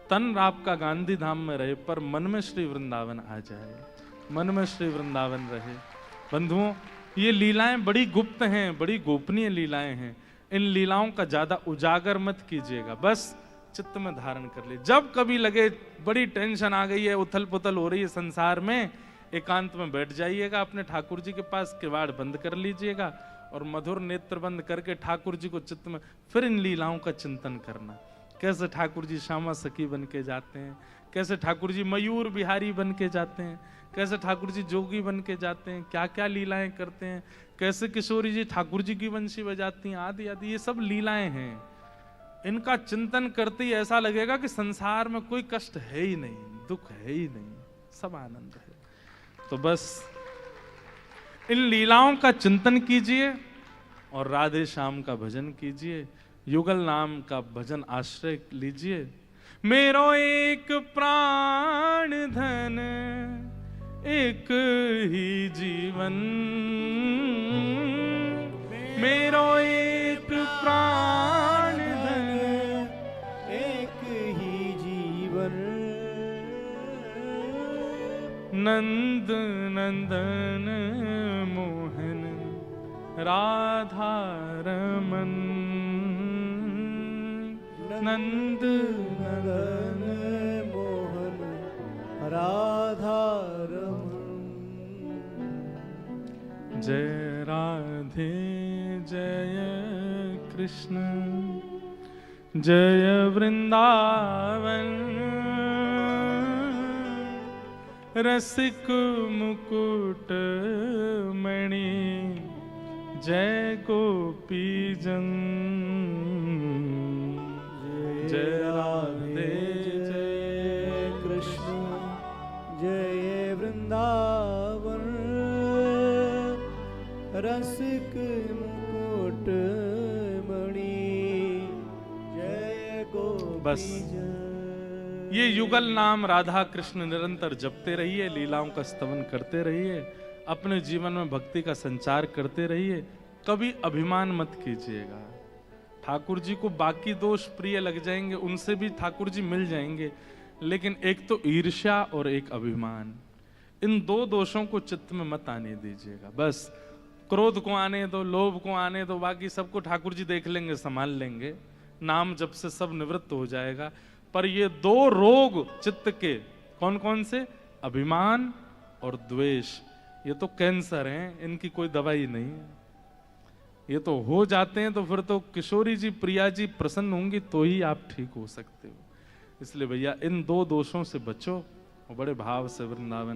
Speaker 1: तन आपका गांधी धाम में रहे, पर मन में श्री वृंदावन आ जाए, मन में श्री वृंदावन रहे। बंधुओं, ये लीलाएं बड़ी गुप्त हैं, बड़ी गोपनीय लीलाएं हैं। इन लीलाओं का ज्यादा उजागर मत कीजिएगा, बस चित्त में धारण कर ले। जब कभी लगे बड़ी टेंशन आ गई है, उथल पुथल हो रही है संसार में, एकांत में बैठ जाइएगा, अपने ठाकुर जी के पास किवाड़ बंद कर लीजिएगा और मधुर नेत्र बंद करके ठाकुर जी को चित्त में फिर इन लीलाओं का चिंतन करना। कैसे ठाकुर जी श्यामा सखी बन के जाते हैं, कैसे ठाकुर जी मयूर बिहारी बन के जाते हैं, कैसे ठाकुर जी जोगी बन के जाते हैं, क्या क्या लीलाएं करते हैं, कैसे किशोरी जी ठाकुर जी की बंशी बजाती हैं, आदि आदि। ये सब लीलाएं हैं। इनका चिंतन करते ही ऐसा लगेगा कि संसार में कोई कष्ट है ही नहीं, दुख है ही नहीं, सब आनंद है। तो बस इन लीलाओं का चिंतन कीजिए और राधे श्याम का भजन कीजिए, युगल नाम का भजन आश्रय लीजिए। मेरो एक प्राण धन एक ही जीवन, मेरो एक प्राण धन
Speaker 2: एक ही जीवन,
Speaker 1: नंद नंदन मोहन राधा रमन, नंद
Speaker 2: नंदन मोहन राधा रमन।
Speaker 1: जय राधे जय कृष्ण जय वृंदावन, रसिक मुकुट मणि जय गोपी जन। जय राधे
Speaker 2: जय कृष्ण जय वृंदावन, रसिक मुकुट मणि जय गोपी
Speaker 1: बस ये युगल नाम राधा कृष्ण निरंतर जपते रहिए, लीलाओं का स्तवन करते रहिए, अपने जीवन में भक्ति का संचार करते रहिए। कभी अभिमान मत कीजिएगा। ठाकुर जी को बाकी दोष प्रिय लग जाएंगे, उनसे भी ठाकुर जी मिल जाएंगे, लेकिन एक तो ईर्ष्या और एक अभिमान, इन 2 दोषों को चित्त में मत आने दीजिएगा। बस क्रोध को आने दो, लोभ को आने दो, बाकी सबको ठाकुर जी देख लेंगे, संभाल लेंगे, नाम जब से सब निवृत्त हो जाएगा। पर ये 2 रोग चित्त के कौन कौन से? अभिमान और द्वेष। ये तो कैंसर हैं, इनकी कोई दवाई नहीं है। ये तो हो जाते हैं तो फिर तो किशोरी जी प्रिया जी प्रसन्न होंगी तो ही आप ठीक हो सकते हो। इसलिए भैया इन 2 दोषों से बचो और बड़े भाव से वृंदावन